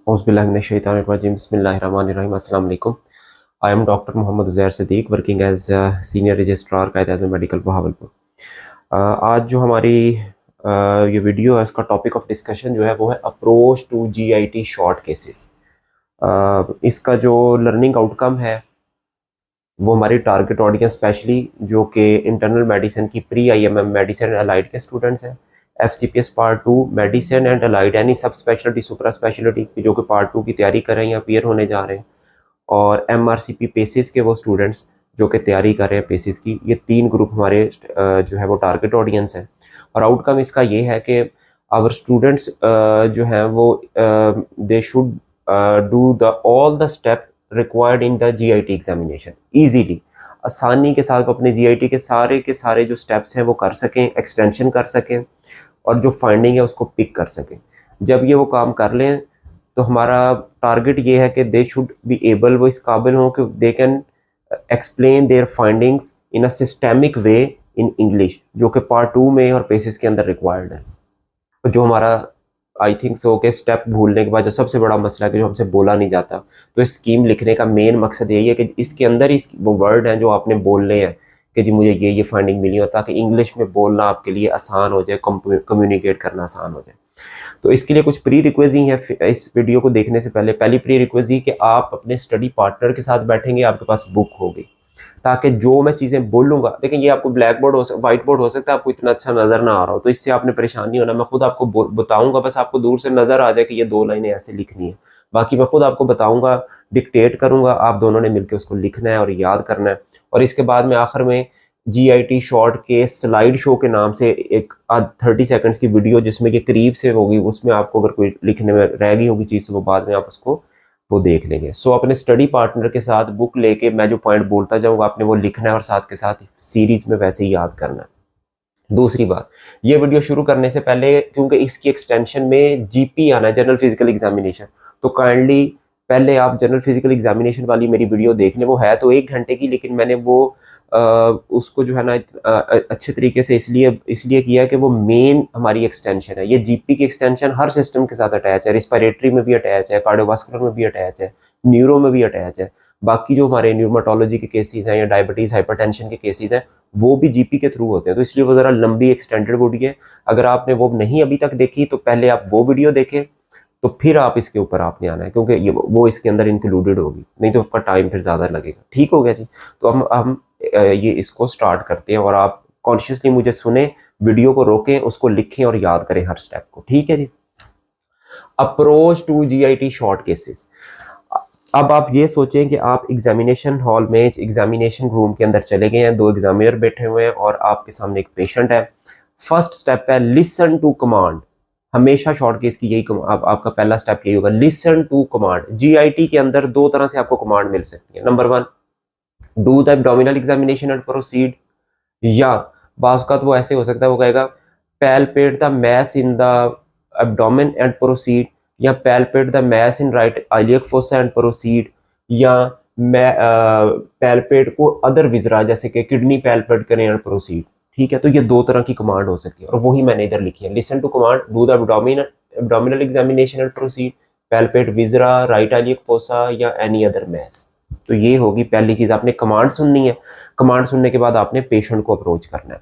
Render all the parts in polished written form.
औज़ुबिल्लाहिमिनश्शैतानिर्रजीम बिस्मिल्लाहिर्रहमानिर्रहीम अस्सलाम वालेकुम। I am doctor Mohammad Uzair Siddique working as senior registrar Quaid-e-Azam medical Bahawalpur. आज जो हमारी ये वीडियो है इसका टॉपिक ऑफ डिस्कशन जो है वो है approach to GIT short cases. इसका जो लर्निंग आउटकम है वो हमारी टारगेट ऑडियंस स्पेशली जो कि इंटरनल मेडिसिन की pre IMM medicine and allied के स्टूडेंट्स हैं, FCPS part 2 medicine and allied यानी सब स्पेशलिटी सुपरा स्पेशलिटी जो कि पार्ट 2 की तैयारी कर रहे हैं या अपीयर होने जा रहे हैं, और एमआरसीपी पेसिस के वो स्टूडेंट्स जो कि तैयारी कर रहे हैं पेसिस की। ये 3 ग्रुप हमारे जो है वो टारगेट ऑडियंस है। और आउटकम इसका ये है कि आवर स्टूडेंट्स जो हैं वो they should do the all the step required in the GIT examination easily, आसानी के साथ अपने जीआईटी के सारे जो स्टेप्स हैं वो कर सकें, एक्सटेंशन कर सकें और जो फाइंडिंग है उसको पिक कर सकें। जब ये वो काम कर लें तो हमारा टारगेट ये है कि दे शुड बी एबल, वो इस काबिल हों कि they can explain their findings in a systemic way in English, जो कि पार्ट 2 में और पेसिस के अंदर रिक्वायर्ड है। जो हमारा आई थिंक सो के स्टेप भूलने के बाद जो सबसे बड़ा मसला है कि जो हमसे बोला नहीं जाता, तो इस स्कीम लिखने का मेन मकसद यही है कि इसके अंदर ही वो वर्ड हैं जो आपने बोलने हैं कि जी मुझे ये फाइंडिंग मिली हो, ताकि इंग्लिश में बोलना आपके लिए आसान हो जाए, कम्युनिकेट करना आसान हो जाए। तो इसके लिए कुछ प्री रिक्वेजी है। इस वीडियो को देखने से पहले पहली प्री रिक्वेजी कि आप अपने स्टडी पार्टनर के साथ बैठेंगे, आपके पास बुक होगी, ताकि जो मैं चीज़ें बोलूँगा, लेकिन ये आपको ब्लैक बोर्ड व्हाइट बोर्ड हो सकता है आपको इतना अच्छा नज़र ना आ रहा हो, तो इससे आपने परेशान नहीं होना। मैं खुद आपको बताऊँगा, बस आपको दूर से नज़र आ जाए कि ये 2 लाइनें ऐसे लिखनी है। बाकी मैं खुद आपको बताऊँगा, डिक्टेट करूँगा, आप दोनों ने मिलकर उसको लिखना है और याद करना है। और इसके बाद में आखिर में जीआईटी शॉर्ट के स्लाइड शो के नाम से एक 30 सेकंड्स की वीडियो जिसमें कि करीब से होगी, उसमें आपको अगर कोई लिखने में रह गई होगी चीज़ तो वो बाद में आप उसको वो देख लेंगे। सो अपने स्टडी पार्टनर के साथ बुक लेके मैं जो पॉइंट बोलता जाऊँगा आपने वो लिखना है और साथ के साथ सीरीज में वैसे ही याद करना है। दूसरी बात, ये वीडियो शुरू करने से पहले क्योंकि इसकी एक्सटेंशन में जीपी आना है, जनरल फिजिकल एग्जामिनेशन, तो काइंडली पहले आप जनरल फिजिकल एग्जामिनेशन वाली मेरी वीडियो देख लें। वो है तो 1 घंटे की, लेकिन मैंने वो उसको जो है ना अच्छे तरीके से इसलिए किया कि वो मेन हमारी एक्सटेंशन है। ये जीपी की एक्सटेंशन हर सिस्टम के साथ अटैच है, रिस्पिरेटरी में भी अटैच है, कार्डियोवास्कुलर में भी अटैच है, न्यूरो में भी अटैच है। बाकी जो हमारे न्यूरोमेटोलॉजी के केसेस हैं या डायबिटीज़ हाइपरटेंशन के केसेस हैं वो भी जीपी के थ्रू होते हैं, तो इसलिए वो ज़रा लंबी एक्सटेंडेड वीडियो है। अगर आपने वो नहीं अभी तक देखी तो पहले आप वो वीडियो देखें, तो फिर आप इसके ऊपर आपने आना है, क्योंकि ये वो इसके अंदर इंक्लूडेड होगी, नहीं तो आपका टाइम फिर ज़्यादा लगेगा। ठीक हो गया जी। तो हम ये इसको स्टार्ट करते हैं और आप कॉन्शियसली मुझे सुने, वीडियो को रोकें, उसको लिखें और याद करें हर स्टेप को। ठीक है जी। Approach to GIT short cases. अब आप ये सोचें कि आप एग्जामिनेशन हॉल में, एग्जामिनेशन रूम के अंदर चले गए हैं, 2 एग्जामिनर बैठे हुए हैं और आपके सामने एक पेशेंट है। फर्स्ट स्टेप है लिसन टू कमांड। हमेशा शॉर्ट केस की यही आपका पहला स्टेप यही होगा, लिसन टू कमांड। जीआईटी के अंदर 2 तरह से आपको कमांड मिल सकती है। Number 1, do the abdominal examination and proceed, या बाज़ औक़ात वो ऐसे हो सकता है, वो कहेगा palpate the mass in the abdomen and proceed, या palpate the mass in right iliac fossa and proceed, या पैलपेट को अदर विजरा जैसे कि किडनी पैलपेट करें एंड प्रोसीड। ठीक है, तो ये 2 तरह की कमांड हो सकती है और वही मैंने इधर लिखी है। Listen to command, do the abdominal examination and proceed, palpate viscera, right iliac fossa या एनी अदर मैस। तो ये होगी पहली चीज़, आपने कमांड सुननी है। कमांड सुनने के बाद आपने पेशेंट को अप्रोच करना है।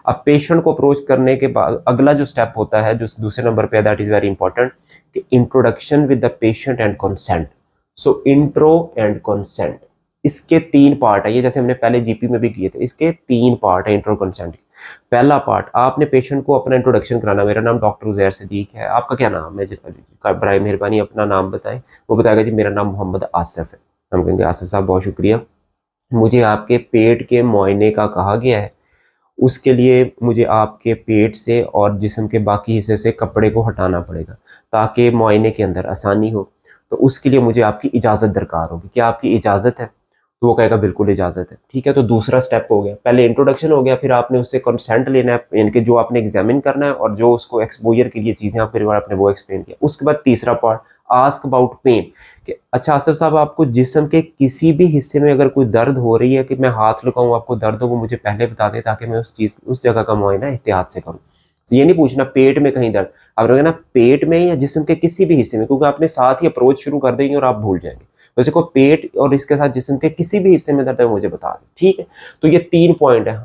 अब पेशेंट को अप्रोच करने के बाद अगला जो स्टेप होता है, जो दूसरे नंबर पे है, दैट इज़ वेरी इंपॉर्टेंट, कि introduction with the patient and consent. So intro and consent, इसके 3 पार्ट है। ये जैसे हमने पहले जीपी में भी किए थे, इसके 3 पार्ट है इंट्रो कंसेंट। पहला पार्ट, आपने पेशेंट को अपना इंट्रोडक्शन कराना। मेरा नाम डॉक्टर उज़ैर सिद्दीक है, आपका क्या नाम है? बराए मेहरबानी अपना नाम बताएं। वो बताएगा जी मेरा नाम मोहम्मद आसिफ है। हम कहेंगे आसिफ साहब बहुत शुक्रिया, मुझे आपके पेट के मुआयने का कहा गया है, उसके लिए मुझे आपके पेट से और जिस्म के बाकी हिस्से से कपड़े को हटाना पड़ेगा ताकि मुआयने के अंदर आसानी हो, तो उसके लिए मुझे आपकी इजाज़त दरकार होगी, क्या आपकी इजाज़त है? तो वो कहेगा बिल्कुल इजाज़त है। ठीक है, तो दूसरा स्टेप हो गया, पहले इंट्रोडक्शन हो गया, फिर आपने उससे कंसेंट लेना है, यानी कि जो आपने एग्जामिन करना है और जो उसको एक्सपोजर के लिए चीज़ें आप फिर आपने वो एक्सप्लेन किया। उसके बाद तीसरा पार्ट, आस्क अबाउट पेन, कि अच्छा आसिफ साहब आपको जिस्म के किसी भी हिस्से में अगर कोई दर्द हो रही है कि मैं हाथ लगाऊं आपको दर्द हो, वो मुझे पहले बता दें ताकि मैं उस जगह का मुआयना एहतियात से करूं। ये नहीं पूछना पेट में कहीं दर्द, आप ना पेट में या जिस्म के किसी भी हिस्से में, क्योंकि आपने साथ ही अप्रोच शुरू कर देंगे और आप भूल जाएंगे। वैसे को पेट और इसके साथ जिस्म के किसी भी हिस्से में दर्द है मुझे बता दें, ठीक है। तो ये 3 पॉइंट है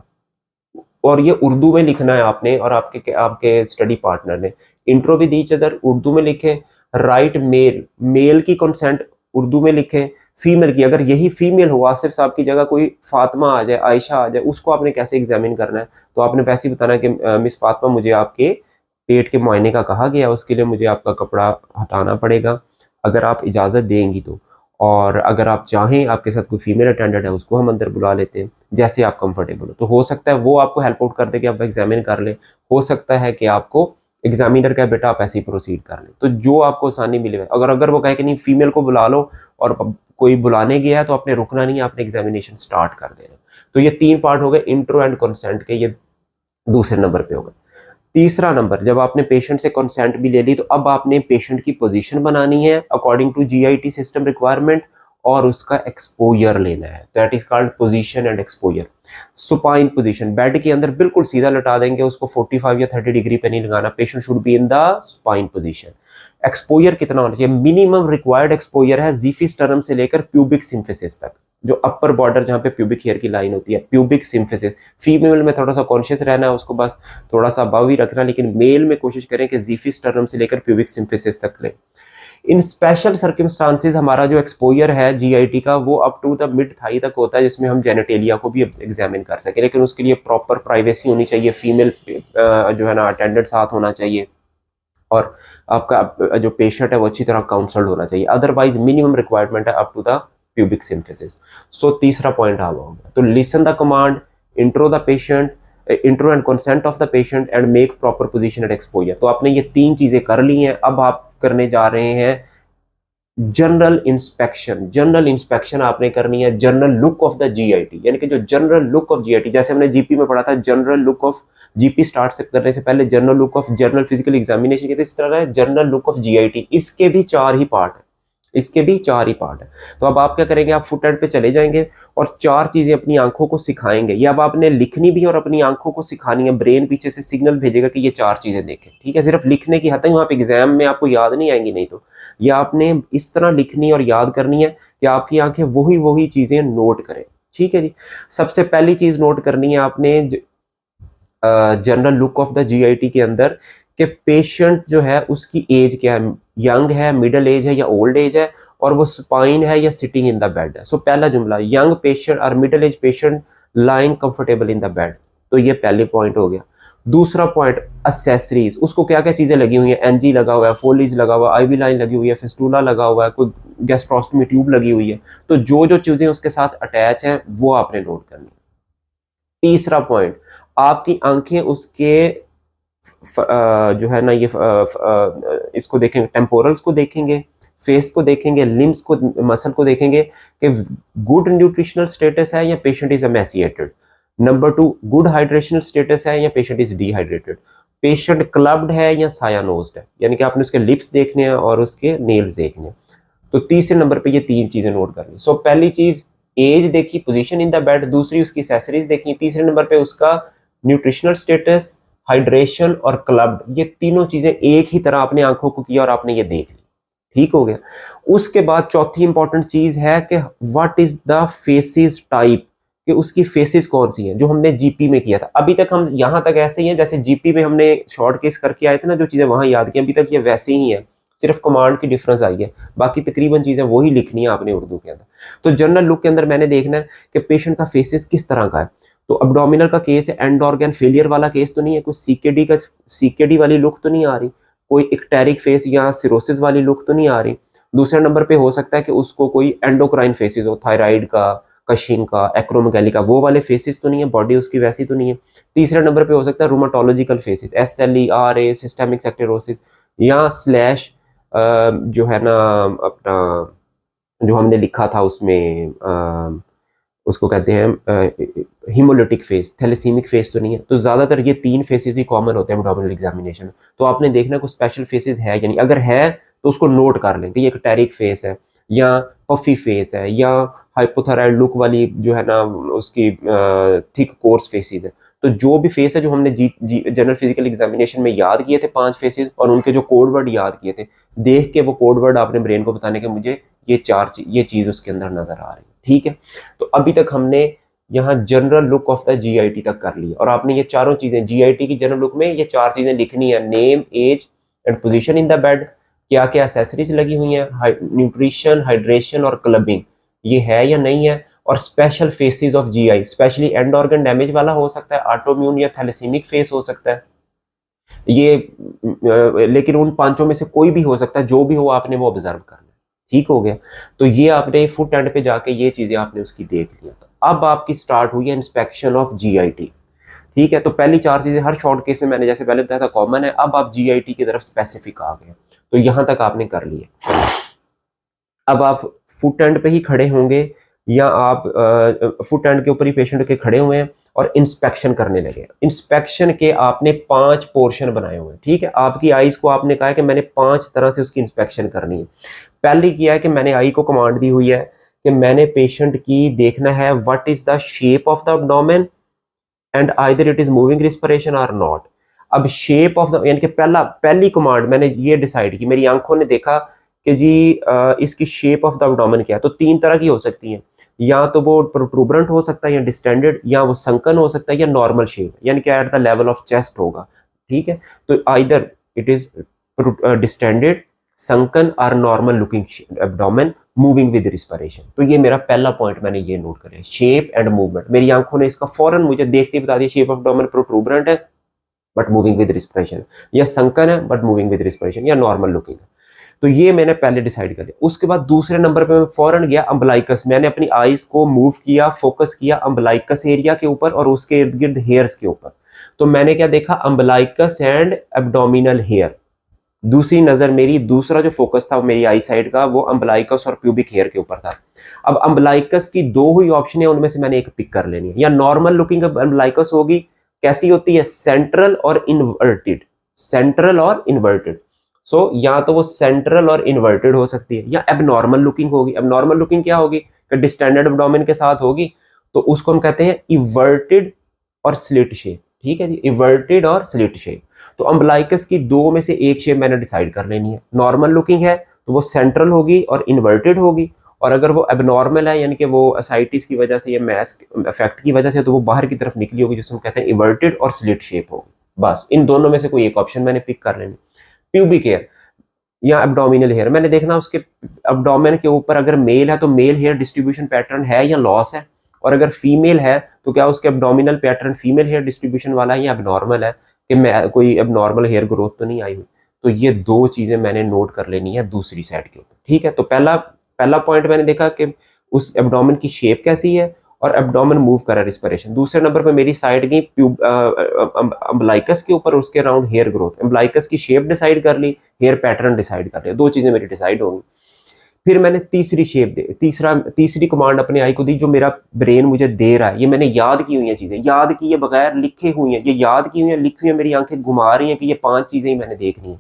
और ये उर्दू में लिखना है आपने और आपके आपके स्टडी पार्टनर ने। Intro with each other Urdu में लिखें, राइट मेल, मेल की कंसेंट उर्दू में लिखें, फीमेल की, अगर यही फीमेल हो, आसिफ साहब की जगह कोई फातिमा आ जाए, आयशा आ जाए, उसको आपने कैसे एग्जामिन करना है, तो आपने वैसे ही बताना कि मिस फातिमा मुझे आपके पेट के मुआयने का कहा गया, उसके लिए मुझे आपका कपड़ा हटाना पड़ेगा, अगर आप इजाज़त देंगी तो, और अगर आप चाहें आपके साथ कोई फीमेल अटेंडेंट है उसको हम अंदर बुला लेते हैं, जैसे आप कंफर्टेबल हो। तो हो सकता है वो आपको हेल्प आउट कर दे कि आप एग्जामिन कर ले, हो सकता है कि आपको एग्जामिनर का बेटा आप ऐसे ही प्रोसीड कर लें, तो जो आपको आसानी मिले। अगर वो कहे कि नहीं फीमेल को बुला लो और कोई बुलाने गया है तो आपने रुकना नहीं है, आपने एग्जामिनेशन स्टार्ट कर देना। तो ये 3 पार्ट हो गए इंट्रो एंड कंसेंट के, ये दूसरे नंबर पे हो गए। तीसरा नंबर, जब आपने पेशेंट से कंसेंट भी ले ली तो अब आपने पेशेंट की पोजीशन बनानी है according to GIT system requirement और उसका एक्सपोजर लेना है, that is called position and exposure. Supine position, bed के अंदर बिल्कुल सीधा लटा देंगे उसको, 45 या 30 डिग्री पे नहीं लगाना, patient should be in the supine position. Exposure कितना होना चाहिए, मिनिमम रिक्वायर्ड एक्सपोजर है ज़िफिस्टर्नम से लेकर प्यूबिक सिम्फिसिस तक, जो अपर बॉर्डर जहाँ पे प्यूबिक हेयर की लाइन होती है, प्यूबिक सिम्फिसिस। फीमेल में थोड़ा सा कॉन्शियस रहना है, उसको बस थोड़ा सा अबव ही रखना, लेकिन मेल में कोशिश करें कि ज़िफिस्टर्नम से लेकर प्यूबिक सिम्फिसिस तक लें। इन स्पेशल सर्कमस्टांसेस हमारा जो एक्सपोजर है जीआईटी का वो up to the mid thigh तक होता है, जिसमें हम जेनेटेलिया को भी एग्जामिन कर सके, लेकिन उसके लिए प्रॉपर प्राइवेसी होनी चाहिए, फीमेल जो है ना अटेंडेंट साथ होना चाहिए और आपका जो पेशेंट है वो अच्छी तरह काउंसल्ड होना चाहिए, अदरवाइज मिनिमम रिक्वायरमेंट है up to the pubic symphysis. So तीसरा पॉइंट आ गया, तो listen the command, intro the patient, intro and consent of the patient and make proper position and exposure. तो आपने ये 3 चीजें कर ली हैं, अब आप करने जा रहे हैं जनरल इंस्पेक्शन। जनरल इंस्पेक्शन आपने करनी है, general look of the GIT, यानी कि जो जनरल लुक ऑफ जीआईटी, जैसे हमने जीपी में पढ़ा था general look of GP start करने से पहले general look of general physical examination के, इस तरह है जनरल लुक ऑफ जीआईटी। इसके भी 4 ही पार्ट है, इसके भी 4 ही पार्ट है। तो अब आप क्या करेंगे, आप फुट एंड पे चले जाएंगे और 4 चीजें अपनी आंखों को सिखाएंगे, ये अब आपने लिखनी भी और अपनी आंखों को सिखानी है, ब्रेन पीछे से सिग्नल भेजेगा कि ये 4 चीजें देखें, ठीक है। सिर्फ लिखने की हद तक, आप एग्जाम में आपको याद नहीं आएंगी, नहीं तो ये आपने इस तरह लिखनी और याद करनी है कि आपकी आंखें वही चीजें नोट करें, ठीक है जी। सबसे पहली चीज नोट करनी है आपने general look of the GIT के अंदर कि पेशेंट जो है उसकी एज क्या है, यंग है, मिडिल एज है या ओल्ड एज है, और वो स्पाइन है या सिटिंग इन द बेड है। सो पहला जुमला, यंग पेशेंट और middle age patient lying comfortable in the bed, तो ये पहले पॉइंट हो गया। दूसरा पॉइंट, असेसरीज, उसको क्या क्या चीजें लगी हुई है, एनजी लगा हुआ है, फोलीज लगा हुआ है, आईवी लाइन लगी हुई है, फिस्टूला लगा हुआ है, कोई गैस्ट्रोस्टमी ट्यूब लगी हुई है, तो जो जो चीजें उसके साथ अटैच हैं वो आपने नोट करनी है। तीसरा पॉइंट, आपकी आंखें उसके जो है ना ये इसको देखेंगे, टेम्पोरल्स को देखेंगे, फेस को देखेंगे, लिम्स को, मसल को देखेंगे कि गुड न्यूट्रिशनल स्टेटस है या patient is emaciated. Number 2, good hydrational status है या patient is dehydrated. Patient clubbed है या सायानोज्ड है, यानी कि आपने उसके लिप्स देखने हैं और उसके नेल्स देखने हैं। तो तीसरे नंबर पे ये 3 चीजें नोट करनी। सो पहली चीज एज देखी, पोजीशन इन द बेड, दूसरी उसकी एक्सेसरीज देखी, तीसरे नंबर पे उसका न्यूट्रिशनल स्टेटस, हाइड्रेशन और क्लब्ड, ये तीनों चीजें एक ही तरह अपने आंखों को किया और आपने ये देख ली, ठीक हो गया। उसके बाद चौथी इंपॉर्टेंट चीज है कि what is the faces type, कि उसकी फेसेस कौन सी हैं, जो हमने जीपी में किया था। अभी तक हम यहां तक ऐसे ही हैं जैसे जीपी में हमने शॉर्ट केस करके आए थे ना, जो चीजें वहां याद की, अभी तक ये वैसे ही है, सिर्फ कमांड की डिफरेंस आई है, बाकी तकरीबन चीजें वही लिखनी है आपने उर्दू के अंदर। तो जनरल लुक के अंदर मैंने देखना है कि पेशेंट का फेसेस किस तरह का है। तो अब्डोमिनल का केस है, एंड ऑर्गन फेलियर वाला केस तो नहीं है, कोई सीकेडी वाली लुक तो नहीं आ रही, कोई इक्टेरिक फेस या सिरोसिस वाली लुक तो नहीं आ रही। दूसरे नंबर पे हो सकता है कि उसको कोई एंडोक्राइन फेसिस हो, थायराइड का, कशिंग का, एक्रोमेगैली का, वो वाले फेसिस तो नहीं है, बॉडी उसकी वैसी तो नहीं है। तीसरे नंबर पे हो सकता है रूमाटोलॉजिकल फेसिस, SLE, सिस्टेमिक सेक्टेरोसिस या स्लैश जो है ना अपना जो हमने लिखा था उसमें उसको कहते हैं हीमोलिटिक फेस, थैलेसीमिक फेस तो नहीं है। तो ज्यादातर ये 3 फेसेस ही कॉमन होते हैं एब्डोमिनल एग्जामिनेशन में। तो आपने देखना कुछ स्पेशल फेसेस है यानी, अगर है तो उसको नोट कर लें कि ये टेरिक फेस है या पफी फेस है या हाइपोथायराइड लुक वाली जो है ना उसकी थिक कोर्स फेसेस है। तो जो भी फेस है जो हमने जनरल फिजिकल एग्जामिनेशन में याद किए थे 5 फेसेस और उनके जो कोड वर्ड याद किए थे, देख के वो कोड वर्ड आपने ब्रेन को बताने के मुझे ये चीज उसके अंदर नजर आ रही है। ठीक है, तो अभी तक हमने यहाँ general look of the GIT तक कर लिया और आपने ये चारों चीजें जीआईटी की जनरल लुक में ये 4 चीजें लिखनी है, name, age and position in the bed, क्या क्या एसेसरीज लगी हुई हैं, न्यूट्रिशन, हाइड्रेशन और क्लबिंग ये है या नहीं है, और special faces of GI, specially and organ damage वाला हो सकता है, ऑटोम्यून या थैलेसीमिक फेस हो सकता है ये, लेकिन उन 5 में से कोई भी हो सकता है, जो भी हो आपने वो ऑब्जर्व करना है। ठीक हो गया, तो ये आपने फुट एंड पे जाके ये चीजें आपने उसकी देख लिया। तो अब आपकी स्टार्ट हुई है इंस्पेक्शन ऑफ जीआईटी। ठीक है, तो पहली 4 चीजें हर शॉर्ट केस में मैंने जैसे पहले बताया था कॉमन है, अब आप जीआईटी की तरफ स्पेसिफिक आ गए, तो यहां तक आपने कर लिया। अब आप फुट एंड पे ही खड़े होंगे या आप फुट एंड के ऊपर ही पेशेंट के खड़े हुए हैं और इंस्पेक्शन करने लगे। इंस्पेक्शन के आपने 5 पोर्शन बनाए हुए हैं। ठीक है, आपकी आईज को आपने कहा है कि मैंने 5 तरह से उसकी इंस्पेक्शन करनी है। पहले किया है कि मैंने आई को कमांड दी हुई है कि मैंने पेशेंट की देखना है what is the shape of the abdomen and either it is moving respiration और नॉट। अब शेप ऑफ द यानी कि पहली कमांड मैंने ये डिसाइड की, मेरी आंखों ने देखा कि जी इसकी शेप ऑफ द एब्डोमेन क्या है। तो 3 तरह की हो सकती हैं, या तो वो प्रोट्रूबरेंट हो सकता है या डिस्टेंडेड, या वो संकन हो सकता है या नॉर्मल शेप यानी कि at the level of chest होगा। ठीक है, तो either it is distended, sunken और normal looking abdomen moving with respiration. तो ये मेरा पहला पॉइंट मैंने ये नोट करा, शेप एंड मूवमेंट। मेरी आंखों ने इसका फौरन मुझे देखते ही बता दिया शेप ऑफ एब्डोमेन प्रोट्रूबरेंट है बट मूविंग विद रिस्पिरेशन, या संकन है बट मूविंग विद रिस्पिरेशन, या नॉर्मल लुकिंग है। तो ये मैंने पहले डिसाइड कर लिया। उसके बाद दूसरे नंबर पे मैं फौरन गया अम्बलाइकस। मैंने अपनी आईज को मूव किया, फोकस किया अम्बलाइकस एरिया के ऊपर और उसके इर्द गिर्द हेयर्स के ऊपर। तो मैंने क्या देखा, अम्बलाइकस एंड एब्डोमिनल हेयर। दूसरी नजर मेरी, दूसरा जो फोकस था मेरी आई साइड का, वो अम्बलाइकस और प्यूबिक हेयर के ऊपर था। अब अम्बलाइकस की 2 ही ऑप्शन है, उनमें से मैंने एक पिक कर लेनी है। या नॉर्मल लुकिंग अम्बलाइकस होगी, कैसी होती है, सेंट्रल और इन्वर्टेड, सेंट्रल और इन्वर्टेड। सो या तो वो सेंट्रल और इन्वर्टेड हो सकती है, या एबनॉर्मल लुकिंग होगी। एबनॉर्मल लुकिंग क्या होगी, डिस्टेंडेड एब्डोमेन के साथ होगी, तो उसको हम कहते हैं इवर्टेड और स्लिट शेप। ठीक है जी, इवर्टेड और स्लिट शेप। तो अम्बलाइकस की 2 में से एक शेप मैंने डिसाइड कर लेनी है। नॉर्मल लुकिंग है तो वो सेंट्रल होगी और इन्वर्टेड होगी, और अगर वो एबनॉर्मल है यानी कि वो असाइटिस की वजह से या मैस्क इफेक्ट की वजह से, तो वो बाहर की तरफ निकली होगी, जिसको हम कहते हैं इवर्टेड और स्लिट शेप होगी। बस इन दोनों में से कोई एक ऑप्शन मैंने पिक कर लेनी। प्यूबिक हेयर या एब्डोमिनल हेयर, मैंने देखना उसके एब्डोमेन के ऊपर अगर मेल है तो मेल हेयर डिस्ट्रीब्यूशन पैटर्न है या लॉस है, और अगर फीमेल है तो क्या उसके abdominal pattern female hair distribution वाला है या एबनॉर्मल है, कि मैं कोई एबनॉर्मल हेयर ग्रोथ तो नहीं आई हुई। तो ये 2 चीजें मैंने नोट कर लेनी है दूसरी साइड के ऊपर। ठीक है, तो पहला पॉइंट मैंने देखा कि उस एब्डोमेन की शेप कैसी है और एब्डोमेन मूव कर रहा है रिस्पिरेशन। दूसरे नंबर पे मेरी साइड गई अम्बलाइकस के ऊपर, उसके अराउंड हेयर ग्रोथ। अम्बलाइकस की शेप डिसाइड कर ली, हेयर पैटर्न डिसाइड कर लिया, 2 चीजें मेरी डिसाइड होंगी। फिर मैंने तीसरी शेप दे तीसरी कमांड अपने आई को दी, जो मेरा ब्रेन मुझे दे रहा है। ये मैंने याद की हुई है चीजें, याद की है बगैर लिखे हुई हैं, ये याद की हुई है, लिखी हुई है, मेरी आंखें घुमा रही हैं कि ये 5 चीजें ही मैंने देखनी है।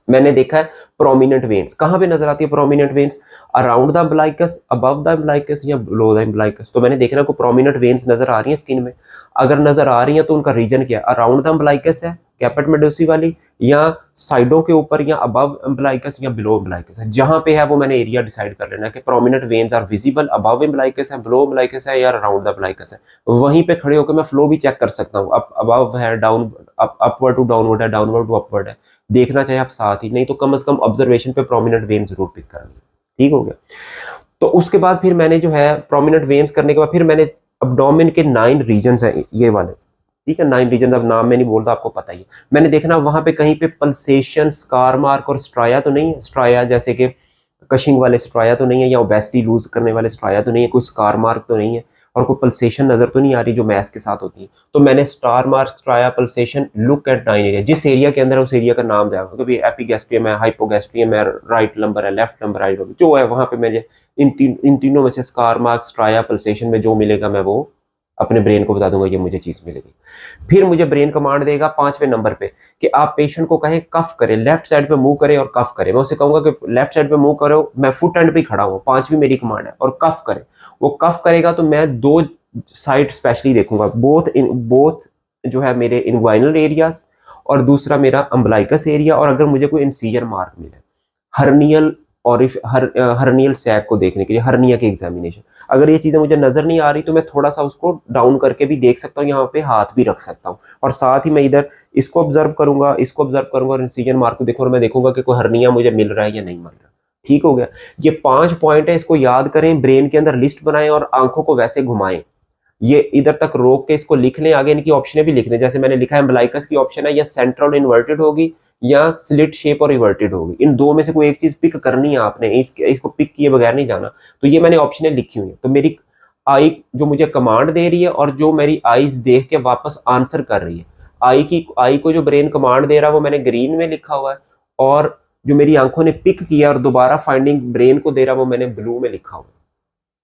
मैंने देखा है प्रोमिनेंट वेन्स, कहां पे नजर आती है prominent veins, around the umbilicus, above the umbilicus या बिलो द अम्बलाइकस। तो मैंने देखना को प्रोमिनेंट वेन्स नजर आ रही हैं स्किन में, अगर नजर आ रही हैं तो उनका रीजन क्या है, अराउंड द अम्बलाइकस है कैपेट मेडोसी वाली, या साइडों के ऊपर, या अबव अम्बलाइकस या बिलो अम्बलाइकस है। जहां पे है वो मैंने एरिया डिसाइड कर लेना है कि prominent veins are visible above umbilicus है, बिलो अम्बलाइकस है या अराउंड द अम्बलाइकस है। वहीं पे खड़े होकर मैं फ्लो भी चेक कर सकता हूँ, अबव है, डाउन अपवर्ड टू डाउनवर्ड है, डाउनवर्ड टू अपवर्ड है, देखना चाहिए आप साथ ही, नहीं तो कम से कम ऑब्जर्वेशन पे प्रोमिनेंट वेन जरूर पिक करनी। ठीक हो गया, तो उसके बाद फिर मैंने जो है प्रोमिनेंट वेन्स करने के बाद फिर मैंने एब्डोमेन के 9 रीजन्स हैं ये वाले। ठीक है, 9 रीजन, अब नाम मैं नहीं बोलता, आपको पता ही है। मैंने देखना वहां पे कहीं पे पल्सेशन, स्कार मार्क और स्ट्राया तो नहीं है, स्ट्राया जैसे कि कशिंग वाले स्ट्राया तो नहीं है, या ओबेसिटी लूज करने वाले स्ट्राया तो नहीं है, कोई स्कार मार्क तो नहीं है, और कोई पल्सेशन नजर तो नहीं आ रही जो मैस के साथ होती है। तो मैंने star mark, striae, pulsation, look at 9 area, जिस एरिया के अंदर है उस एरिया का नाम दिया, कभी एपिगैस्ट्रियम है, हाइपोगैस्ट्रियम है, राइट नंबर है, लेफ्ट नंबर, राइट नंबर जो है, वहां पे मुझे इन तीनों में से स्कार मार्क, स्ट्राया, पल्सेशन में जो मिलेगा मैं वो अपने ब्रेन को बता दूंगा ये मुझे चीज मिलेगी। फिर मुझे ब्रेन कमांड देगा 5वें नंबर पे कि आप पेशेंट को कहें कफ करे, लेफ्ट साइड पे मूव करे और कफ करे। मैं उसे कहूंगा कि लेफ्ट साइड पे मूव करो, मैं फुट एंड पे खड़ा हूं, 5वीं मेरी कमांड है, और कफ करे। वो कफ करेगा तो मैं 2 साइड स्पेशली देखूंगा, बोथ जो है मेरे इनग्वाइनल एरियाज, और दूसरा मेरा अम्बलाइकस एरिया, और अगर मुझे कोई इंसीजर मार्क मिले हर्नियल और हर्नियल सैक को देखने के लिए, हर्निया की एग्जामिनेशन, अगर ये चीजें मुझे नजर नहीं आ रही तो मैं थोड़ा सा उसको डाउन करके भी देख सकता हूँ, यहाँ पे हाथ भी रख सकता हूँ, और साथ ही मैं इधर इसको ऑब्जर्व करूंगा, इसको ऑब्जर्व करूंगा, और इंसीजन मार्क को देखूंगा, और मैं देखूंगा कि कोई हर्निया मुझे मिल रहा है या नहीं मिल रहा। ठीक हो गया। ये 5 पॉइंट है, इसको याद करें, ब्रेन के अंदर लिस्ट बनाएं और आंखों को वैसे घुमाएं। ये इधर तक रोक के इसको लिख लें, आगे इनकी ऑप्शनें भी लिख लें, जैसे मैंने लिखा है एम्बलाइकस की ऑप्शन है या सेंट्रल इन्वर्टेड होगी या स्लिट शेप और रिवर्टेड होगी, इन दो में से कोई एक चीज पिक करनी है आपने, इसको पिक किए बगैर नहीं जाना। तो ये मैंने ऑप्शनें लिखी हुई है, तो मेरी आई जो मुझे कमांड दे रही है और जो मेरी आईज देख के वापस आंसर कर रही है, आई को जो ब्रेन कमांड दे रहा है वो मैंने ग्रीन में लिखा हुआ है, और जो मेरी आंखों ने पिक किया और दोबारा फाइंडिंग ब्रेन को दे रहा है वो मैंने ब्लू में लिखा हुआ है।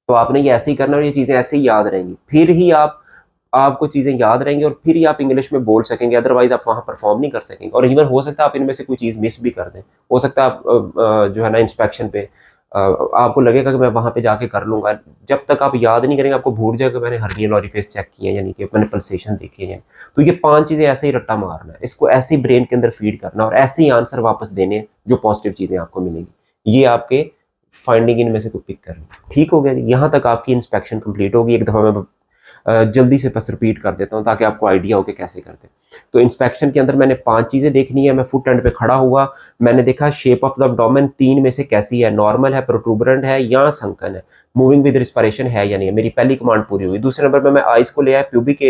तो आपने ये ऐसे ही करना और ये चीजें ऐसे ही याद रहेंगी, फिर ही आपको चीजें याद रहेंगी और फिर ही आप इंग्लिश में बोल सकेंगे, अदरवाइज आप वहां परफॉर्म नहीं कर सकेंगे। और इवन हो सकता है आप इनमें से कोई चीज मिस भी कर दें, हो सकता है आप जो है ना इंस्पेक्शन पे आपको लगेगा कि मैं वहां पे जाके कर लूंगा, जब तक आप याद नहीं करेंगे आपको भूल जाएगा मैंने हर्नियल ओरिफिस चेक किया यानी कि मैंने पल्सेशन देखी है। तो ये 5 चीजें ऐसे ही रट्टा मारना है, इसको ऐसे ही ब्रेन के अंदर फीड करना और ऐसे ही आंसर वापस देने जो पॉजिटिव चीजें आपको मिलेंगी। ये आपके फाइंडिंग इनमें से कोई पिक करनी। ठीक हो गया, यहाँ तक आपकी इंस्पेक्शन कंप्लीट होगी। एक दफा मैं जल्दी से बस रिपीट कर देता हूँ ताकि आपको आइडिया हो कि कैसे करते हैं। तो इंस्पेक्शन के अंदर मैंने 5 चीजें देखनी है। मैं फुट एंड पे खड़ा हुआ, मैंने देखा शेप ऑफ द एब्डोमेन 3 में से कैसी है, नॉर्मल है, प्रोट्रूबरेंट है या संकन है, मूविंग विद रिस्पिरेशन है या नहीं है। मेरी पहली कमांड पूरी हुई। दूसरे नंबर पर मैं आइज को ले आया प्यूबिक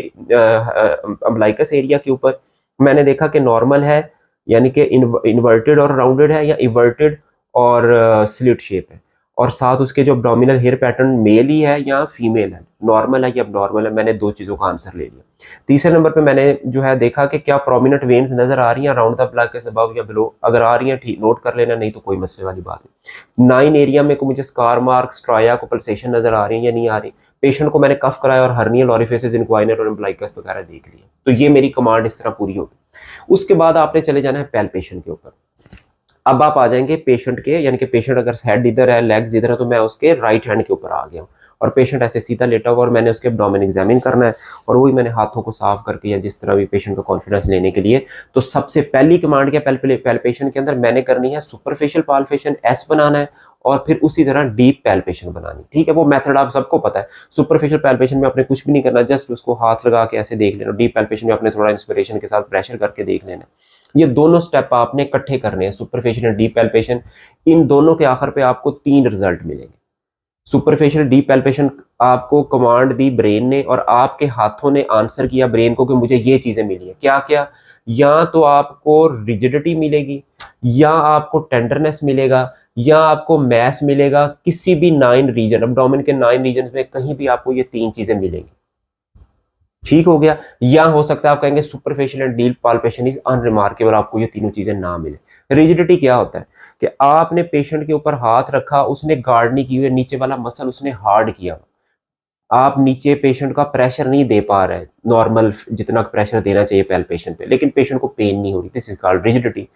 अम्बलाइकस एरिया के ऊपर, मैंने देखा कि नॉर्मल है यानी कि इन्वर्टेड और राउंडेड है या इवर्टेड और स्लिट शेप है, और साथ उसके जो एब्डोमिनल हेयर पैटर्न मेल ही है या फीमेल है, नॉर्मल है या एब्नॉर्मल है। मैंने 2 चीजों का आंसर ले लिया। तीसरे नंबर पे मैंने जो है देखा कि क्या प्रोमिनेंट वेन्स नजर आ रही हैं राउंड द अम्बलाइकस अबव या बिलो, अगर आ रही हैं ठीक नोट कर लेना, नहीं तो कोई मसले वाली बात नहीं। 9 एरिया में को मुझे स्कार मार्क, स्ट्राया को पल्सेशन नजर आ रही है या नहीं आ रही। पेशेंट को मैंने कफ कराया और हर्नियल ओरिफिसेस, इनग्वाइनल और एम्बलाइकस वगैरह देख लिया। तो ये मेरी कमांड इस तरह पूरी होगी। उसके बाद आपने चले जाना है पैल्पेशन के ऊपर। अब आप आ जाएंगे पेशेंट के, यानी कि पेशेंट अगर हेड इधर है, लेग्स इधर है, तो मैं उसके राइट हैंड के ऊपर आ गया हूँ और पेशेंट ऐसे सीधा लेटा हुआ और मैंने उसके एब्डोमेन एग्जामिन करना है। और वही मैंने हाथों को साफ करके या जिस तरह भी पेशेंट को कॉन्फिडेंस लेने के लिए, तो सबसे पहली कमांड क्या पैल्पेशन के अंदर मैंने करनी है, सुपरफिशियल पाल्पेशन एस बनाना है और फिर उसी तरह डीप पैल्पेशन बनानी। ठीक है, वो मेथड आप सबको पता है। सुपरफिशियल पैल्पेशन में आपने कुछ भी नहीं करना, जस्ट उसको हाथ लगा के ऐसे देख लेना। डीप पैल्पेशन में आपने थोड़ा इंस्पिरेशन के साथ प्रेशर करके देख लेना। ये दोनों स्टेप आपने इकट्ठे करने हैं, सुपरफिशियल और डीप पैल्पेशन। इन दोनों के आखिर पे आपको 3 रिजल्ट मिलेंगे। सुपरफिशियल डीप पैल्पेशन आपको कमांड दी ब्रेन ने और आपके हाथों ने आंसर किया ब्रेन को कि मुझे ये चीजें मिली है। क्या क्या? या तो आपको रिजिडिटी मिलेगी, या आपको टेंडरनेस मिलेगा, या आपको मैस मिलेगा। किसी भी 9 रीजन, एब्डोमेन के 9 रीजन में कहीं भी आपको ये 3 चीजें मिलेंगी। ठीक हो गया। या हो सकता है आप कहेंगे superficial and deep palpation is unremarkable, आपको ये तीनों चीजें ना मिले। रिजिडिटी क्या होता है कि आपने पेशेंट के ऊपर हाथ रखा, उसने गार्ड नहीं की हुई, नीचे वाला मसल उसने हार्ड किया, आप नीचे पेशेंट का प्रेशर नहीं दे पा रहे नॉर्मल जितना प्रेशर देना चाहिए पैल्पेशन पे, लेकिन पेशेंट को पेन नहीं हो रही, दिस इज कॉल्ड रिजिडिटी।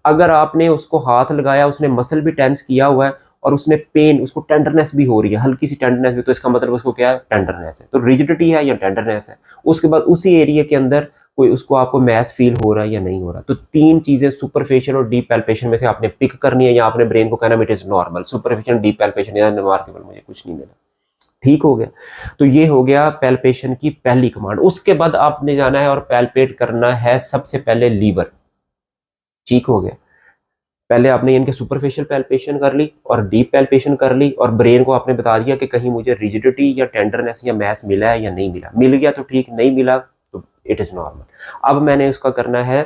अगर आपने उसको हाथ लगाया, उसने मसल भी टेंस किया हुआ है और उसने पेन, उसको टेंडरनेस भी हो रही है, हल्की सी टेंडरनेस भी, तो इसका मतलब उसको क्या है? टेंडरनेस है। तो रिजिडिटी है या टेंडरनेस है। उसके बाद उसी एरिया के अंदर कोई उसको आपको मैस फील हो रहा है या नहीं हो रहा। तो 3 चीजें सुपरफिशियल और डीप पैल्पेशन में से आपने पिक करनी है, या आपने ब्रेन को कहना it is normal, superficial deep palpation या रिमार्केबल, मुझे कुछ नहीं मिला। ठीक हो गया। तो ये हो गया पैल्पेशन की पहली कमांड। उसके बाद आपने जाना है और पैल्पेट करना है सबसे पहले लीवर। ठीक हो गया। पहले आपने इनके सुपरफिशियल पैल्पेशन कर ली और डीप पैल्पेशन कर ली और ब्रेन को आपने बता दिया कि कहीं मुझे रिजिडिटी या टेंडरनेस या मैस मिला है या नहीं मिला। मिल गया तो ठीक, नहीं मिला तो इट इज नॉर्मल। अब मैंने उसका करना है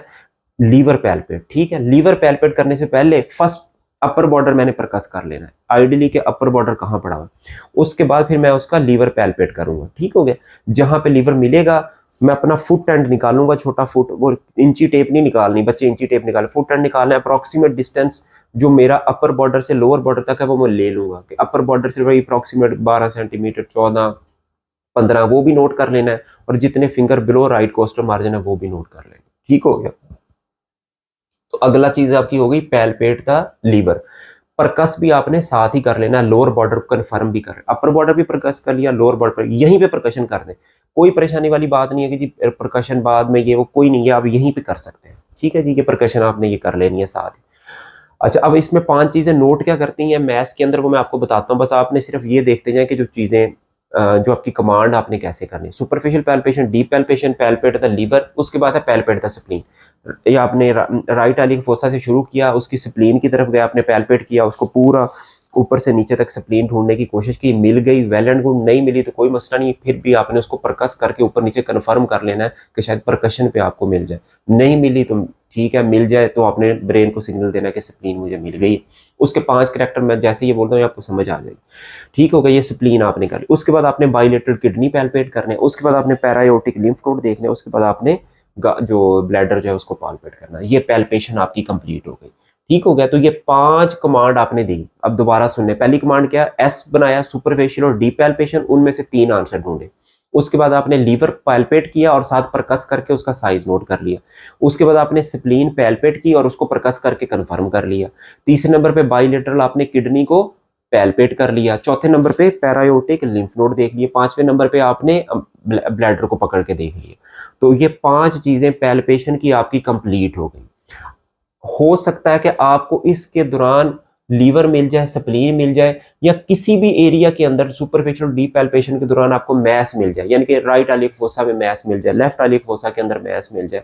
लीवर पैल्पेट। ठीक है, लीवर पैल्पेट करने से पहले फर्स्ट अपर बॉर्डर मैंने परकस कर लेना है। आइडियली के अपर बॉर्डर कहाँ पड़ा हुआ, उसके बाद फिर मैं उसका लीवर पैल्पेट करूंगा। ठीक हो गया। जहां पे लीवर मिलेगा मैं अपना फुट एंड निकालूंगा, छोटा फुट, वो इंची टेप नहीं निकालनी, बच्चे इंची टेप निकाले, फुट एंड निकालना है। अप्रोक्सीमेट डिस्टेंस जो मेरा अपर बॉर्डर से लोअर बॉर्डर तक है वो मैं ले लूंगा कि अपर बॉर्डर से वही अप्रोक्सीमेट 12 सेंटीमीटर, 14, 15, वो भी नोट कर लेना है। और जितने finger below right coastal margin है वो भी नोट कर लेंगे। ठीक हो गया। तो अगला चीज आपकी हो गई पैल्पेट द लीवर। परकस भी आपने साथ ही कर लेना, लोअर बॉर्डर कन्फर्म भी कर, अपर बॉर्डर भी परकस कर लिया, लोअर बॉर्डर पर यहीं पे परकशन कर दें। कोई परेशानी वाली बात नहीं है कि जी परकशन बाद में ये वो, कोई नहीं है, आप यहीं पे कर सकते हैं। ठीक है जी, ये परकशन आपने ये कर लेनी है साथ ही। अच्छा, अब इसमें 5 चीजें नोट क्या करती हैं मैथ्स के अंदर, वो मैं आपको बताता हूँ। बस आपने सिर्फ ये देखते जाए कि जो चीजें जो आपकी कमांड आपने कैसे करनी। Superficial palpation, deep palpation, palpate the liver, उसके बाद है पैल्पेट द स्प्लीन। ये आपने राइट आलिक फोसा से शुरू किया, उसकी स्प्लीन की तरफ गया, आपने पैल्पेट किया, उसको पूरा ऊपर से नीचे तक स्प्लीन ढूंढने की कोशिश की, मिल गई, वेल एंड गुड। नहीं मिली तो कोई मसला नहीं, फिर भी आपने उसको परकस करके ऊपर नीचे कंफर्म कर लेना है कि शायद परकशन पे आपको मिल जाए। नहीं मिली तो ठीक है, मिल जाए तो आपने ब्रेन को सिग्नल देना कि स्प्लीन मुझे मिल गई। उसके 5 करैक्टर मैं जैसे ये बोलता हूँ आपको समझ आ जाएगी। ठीक हो गया, ये स्प्लीन आपने कर ली। उसके बाद आपने बाइलेटरल किडनी पैल्पेट करने, उसके बाद आपने पैरायोटिक लिम्फ नोड देखने, उसके बाद आपने जो ब्लैडर जो है उसको पैल्पेट करना। ये पैल्पेशन आपकी कंप्लीट हो गई। ठीक हो गया, तो ये 5 कमांड आपने दी। अब दोबारा सुनने, पहली कमांड क्या, एस बनाया, सुपरफिशियल और डीप पैल्पेशन, उनमें से 3 आंसर ढूंढे। उसके बाद आपने लीवर पैल्पेट किया और साथ परकस करके उसका साइज नोट कर लिया। उसके बाद आपने स्प्लीन पैल्पेट की और उसको परकस करके कंफर्म कर लिया। तीसरे नंबर पे बाइलेटरल आपने किडनी को पैल्पेट कर लिया। चौथे नंबर पे पैरायोटिक लिम्फ नोड देख लिए। 5वें नंबर पे आपने ब्लैडर को पकड़ के देख लिया। तो ये 5 चीजें पैल्पेशन की आपकी कंप्लीट हो गई। हो सकता है कि आपको इसके दौरान लीवर मिल जाए, स्प्लीन मिल जाए, या किसी भी एरिया के अंदर सुपरफिशियल डीप पैल्पेशन के दौरान आपको मैस मिल जाए, यानी कि राइट आलिक फोसा में मैस मिल जाए, लेफ्ट आलिक फोसा के अंदर मैस मिल जाए।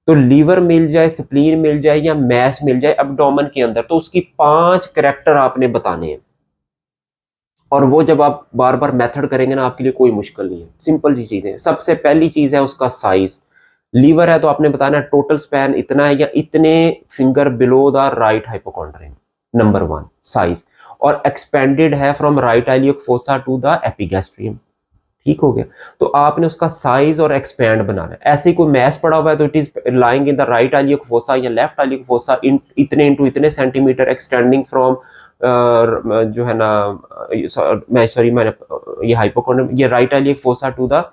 तो लीवर मिल जाए, स्प्लीन मिल जाए या मैस मिल जाए एब्डोमेन के अंदर, तो उसकी 5 करैक्टर आपने बताने हैं। और वो जब आप बार बार मेथड करेंगे ना, आपके लिए कोई मुश्किल नहीं है, सिंपल सी चीजें। सबसे पहली चीज है उसका साइज। लीवर है तो आपने बताना टोटल स्पैन इतना है या इतने finger below the right hypochondrium, number 1 size. और एक्सपेंडेड है from right iliac fossa to the epigastrium. ठीक हो गया, तो आपने उसका साइज और एक्सपैंड बनाना है। ऐसे ही कोई मैस पड़ा हुआ है तो it is lying in the right iliac fossa या लेफ्ट आइलियक फोसा इतने इंटू इतने सेंटीमीटर, एक्सटेंडिंग फ्रॉम जो है ना, मैंने ये हाइपोकॉन्ड्रियम, ये right iliac fossa to the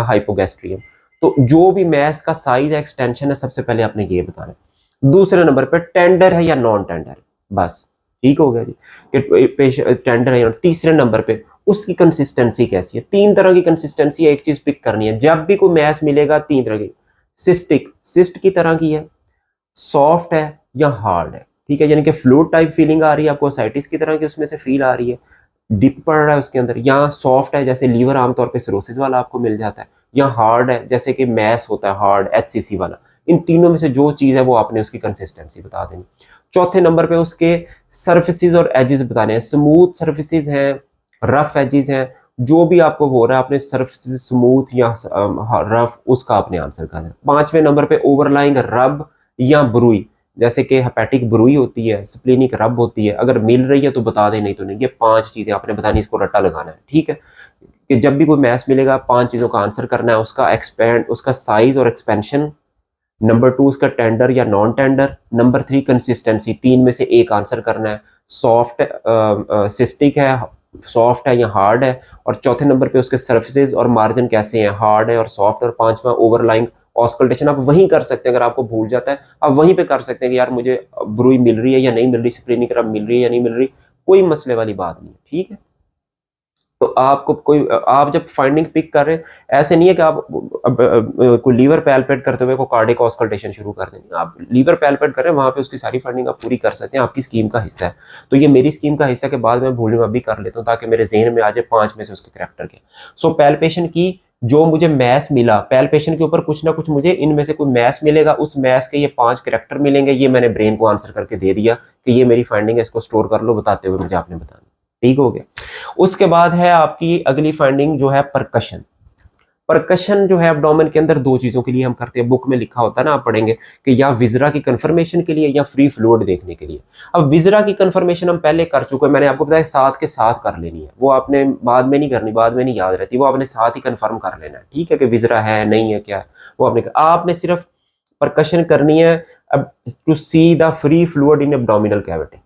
hypogastrium. तो जो भी मैस का साइज है, एक्सटेंशन है, सबसे पहले आपने ये बताना है। दूसरे नंबर पे टेंडर है या नॉन टेंडर, बस। ठीक हो गया जी कि टेंडर है या। तीसरे नंबर पे उसकी कंसिस्टेंसी कैसी है। 3 तरह की कंसिस्टेंसी है, एक चीज पिक करनी है। जब भी कोई मैस मिलेगा 3 तरह की, सिस्टिक, सिस्ट की तरह की है, सॉफ्ट है या हार्ड है। ठीक है, यानी कि फ्लूइड टाइप फीलिंग आ रही है आपको, साइटिस की तरह की उसमें से फील आ रही है, डिप पड़ रहा है उसके अंदर, या सॉफ्ट है जैसे लीवर आमतौर पे सिरोसिस वाला आपको मिल जाता है, या हार्ड है जैसे कि मैस होता है हार्ड एचसीसी वाला। इन तीनों में से जो चीज है वो आपने उसकी कंसिस्टेंसी बता देनी। चौथे नंबर पे उसके सर्फेसिस और एजेस बताने हैं। स्मूथ सर्फेसिस हैं, रफ एजेस हैं, जो भी आपको हो रहा है आपने सर्फेसिस स्मूथ या रफ, उसका आपने आंसर करना है। 5वें नंबर पे ओवरलाइंग रब या ब्रूई, जैसे कि हेपेटिक ब्रूई होती है, स्प्लीनिक रब होती है, अगर मिल रही है तो बता दें, नहीं तो नहीं। ये 5 चीजें आपने बतानी, इसको रट्टा लगाना है। ठीक है, कि जब भी कोई मैथ्स मिलेगा 5 चीजों का आंसर करना है। उसका एक्सपेंड, उसका साइज और एक्सपेंशन, नंबर 2 उसका टेंडर या नॉन टेंडर, नंबर 3 कंसिस्टेंसी, 3 में से एक आंसर करना है। सॉफ्ट सिस्टिक है, सॉफ्ट है या हार्ड है, और चौथे नंबर पे उसके सर्फेसेस और मार्जिन कैसे हैं, हार्ड है और सॉफ्ट, और 5वां ओवरलाइंग ऑस्कल्टेशन। आप वहीं कर सकते हैं, अगर आपको भूल जाता है आप वहीं पे कर सकते हैं कि यार मुझे ब्रूई मिल रही है या नहीं मिल रही, स्प्लीनिक रब मिल रही है या नहीं मिल रही, कोई मसले वाली बात नहीं है। ठीक है, तो आपको कोई, आप जब फाइंडिंग पिक कर रहे हैं, ऐसे नहीं है कि आप कोई लीवर पैल्पेट करते हुए को कार्डिक ऑस्कल्टेशन शुरू कर देंगे। आप लीवर पैल्पेट कर रहे हैं, वहां पे उसकी सारी फाइंडिंग आप पूरी कर सकते हैं, आपकी स्कीम का हिस्सा है। तो ये मेरी स्कीम का हिस्सा के बाद मैं भूलूँ अभी कर लेता हूँ, ताकि मेरे जहन में आ जाए 5 में से उसके करैक्टर के। सो पैल्पेशन की जो मुझे मैस मिला, पैल्पेशन के ऊपर कुछ ना कुछ मुझे इनमें से कोई मैस मिलेगा, उस मैस के ये 5 करैक्टर मिलेंगे। ये मैंने ब्रेन को आंसर करके दे दिया कि ये मेरी फाइंडिंग है, इसको स्टोर कर लो, बताते हुए मुझे आपने बताना। ठीक हो गया, उसके बाद है आपकी अगली फाइंडिंग जो है परकशन। परकशन जो है एब्डोमेन के अंदर 2 चीजों के लिए हम करते हैं, बुक में लिखा होता है ना, आप पढ़ेंगे कि या विजरा की कंफर्मेशन के लिए या फ्री फ्लूइड देखने के लिए। अब विजरा की कंफर्मेशन हम पहले कर चुके हैं, मैंने आपको बताया साथ के साथ कर लेनी है, वो आपने बाद में नहीं करनी, बाद में नहीं याद रहती, वो आपने साथ ही कंफर्म कर लेना है। ठीक है, कि विजरा है नहीं है क्या है, वो आपने सिर्फ परकशन करनी है अब to see the free fluid in abdominal cavity.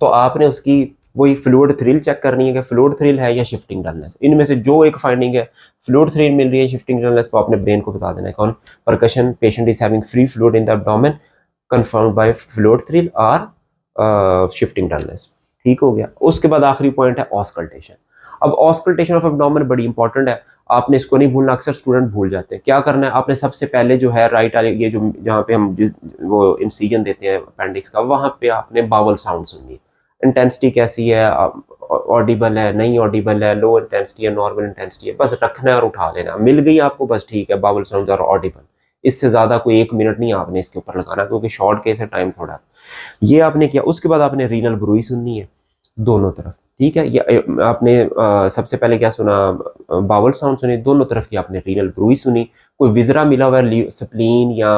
तो आपने उसकी वही फ्लूइड थ्रिल चेक करनी है कि फ्लूइड थ्रिल है या शिफ्टिंग डलनेस, इनमें से जो एक फाइंडिंग है फ्लूइड थ्रिल मिल रही है, शिफ्टिंग डलनेस, तो आपने ब्रेन को बता देना है कौन percussion patient is having free fluid in the abdomen confirmed by fluid thrill और शिफ्टिंग डलनेस। ठीक हो गया। उसके बाद आखिरी पॉइंट है ऑस्कल्टेशन। अब ऑस्कल्टेशन ऑफ एब्डोमेन बड़ी इंपॉर्टेंट है, आपने इसको नहीं भूलना, अक्सर स्टूडेंट भूल जाते हैं। क्या करना है आपने, सबसे पहले जो है राइट वाले ये जो जहाँ पे हम वो इंसिजन देते हैं अपेंडिक्स का, वहां पे आपने बावल साउंड सुननी है। इंटेंसिटी कैसी है, ऑडिबल है, नहीं ऑडिबल है, लो इंटेंसिटी है, नॉर्मल इंटेंसिटी है, बस रखना है और उठा लेना। मिल गई आपको, बस ठीक है, बावल साउंड और ऑडिबल। इससे ज्यादा कोई 1 मिनट नहीं आपने इसके ऊपर लगाना, क्योंकि शॉर्ट केस है, टाइम थोड़ा। ये आपने किया। उसके बाद आपने रीनल ब्रूई सुननी है दोनों तरफ। ठीक है, ये आपने सबसे पहले क्या सुना, बावल साउंड सुनी, दोनों तरफ की आपने रीनल ब्रूई सुनी। कोई विजरा मिला हुआ है स्प्लीन या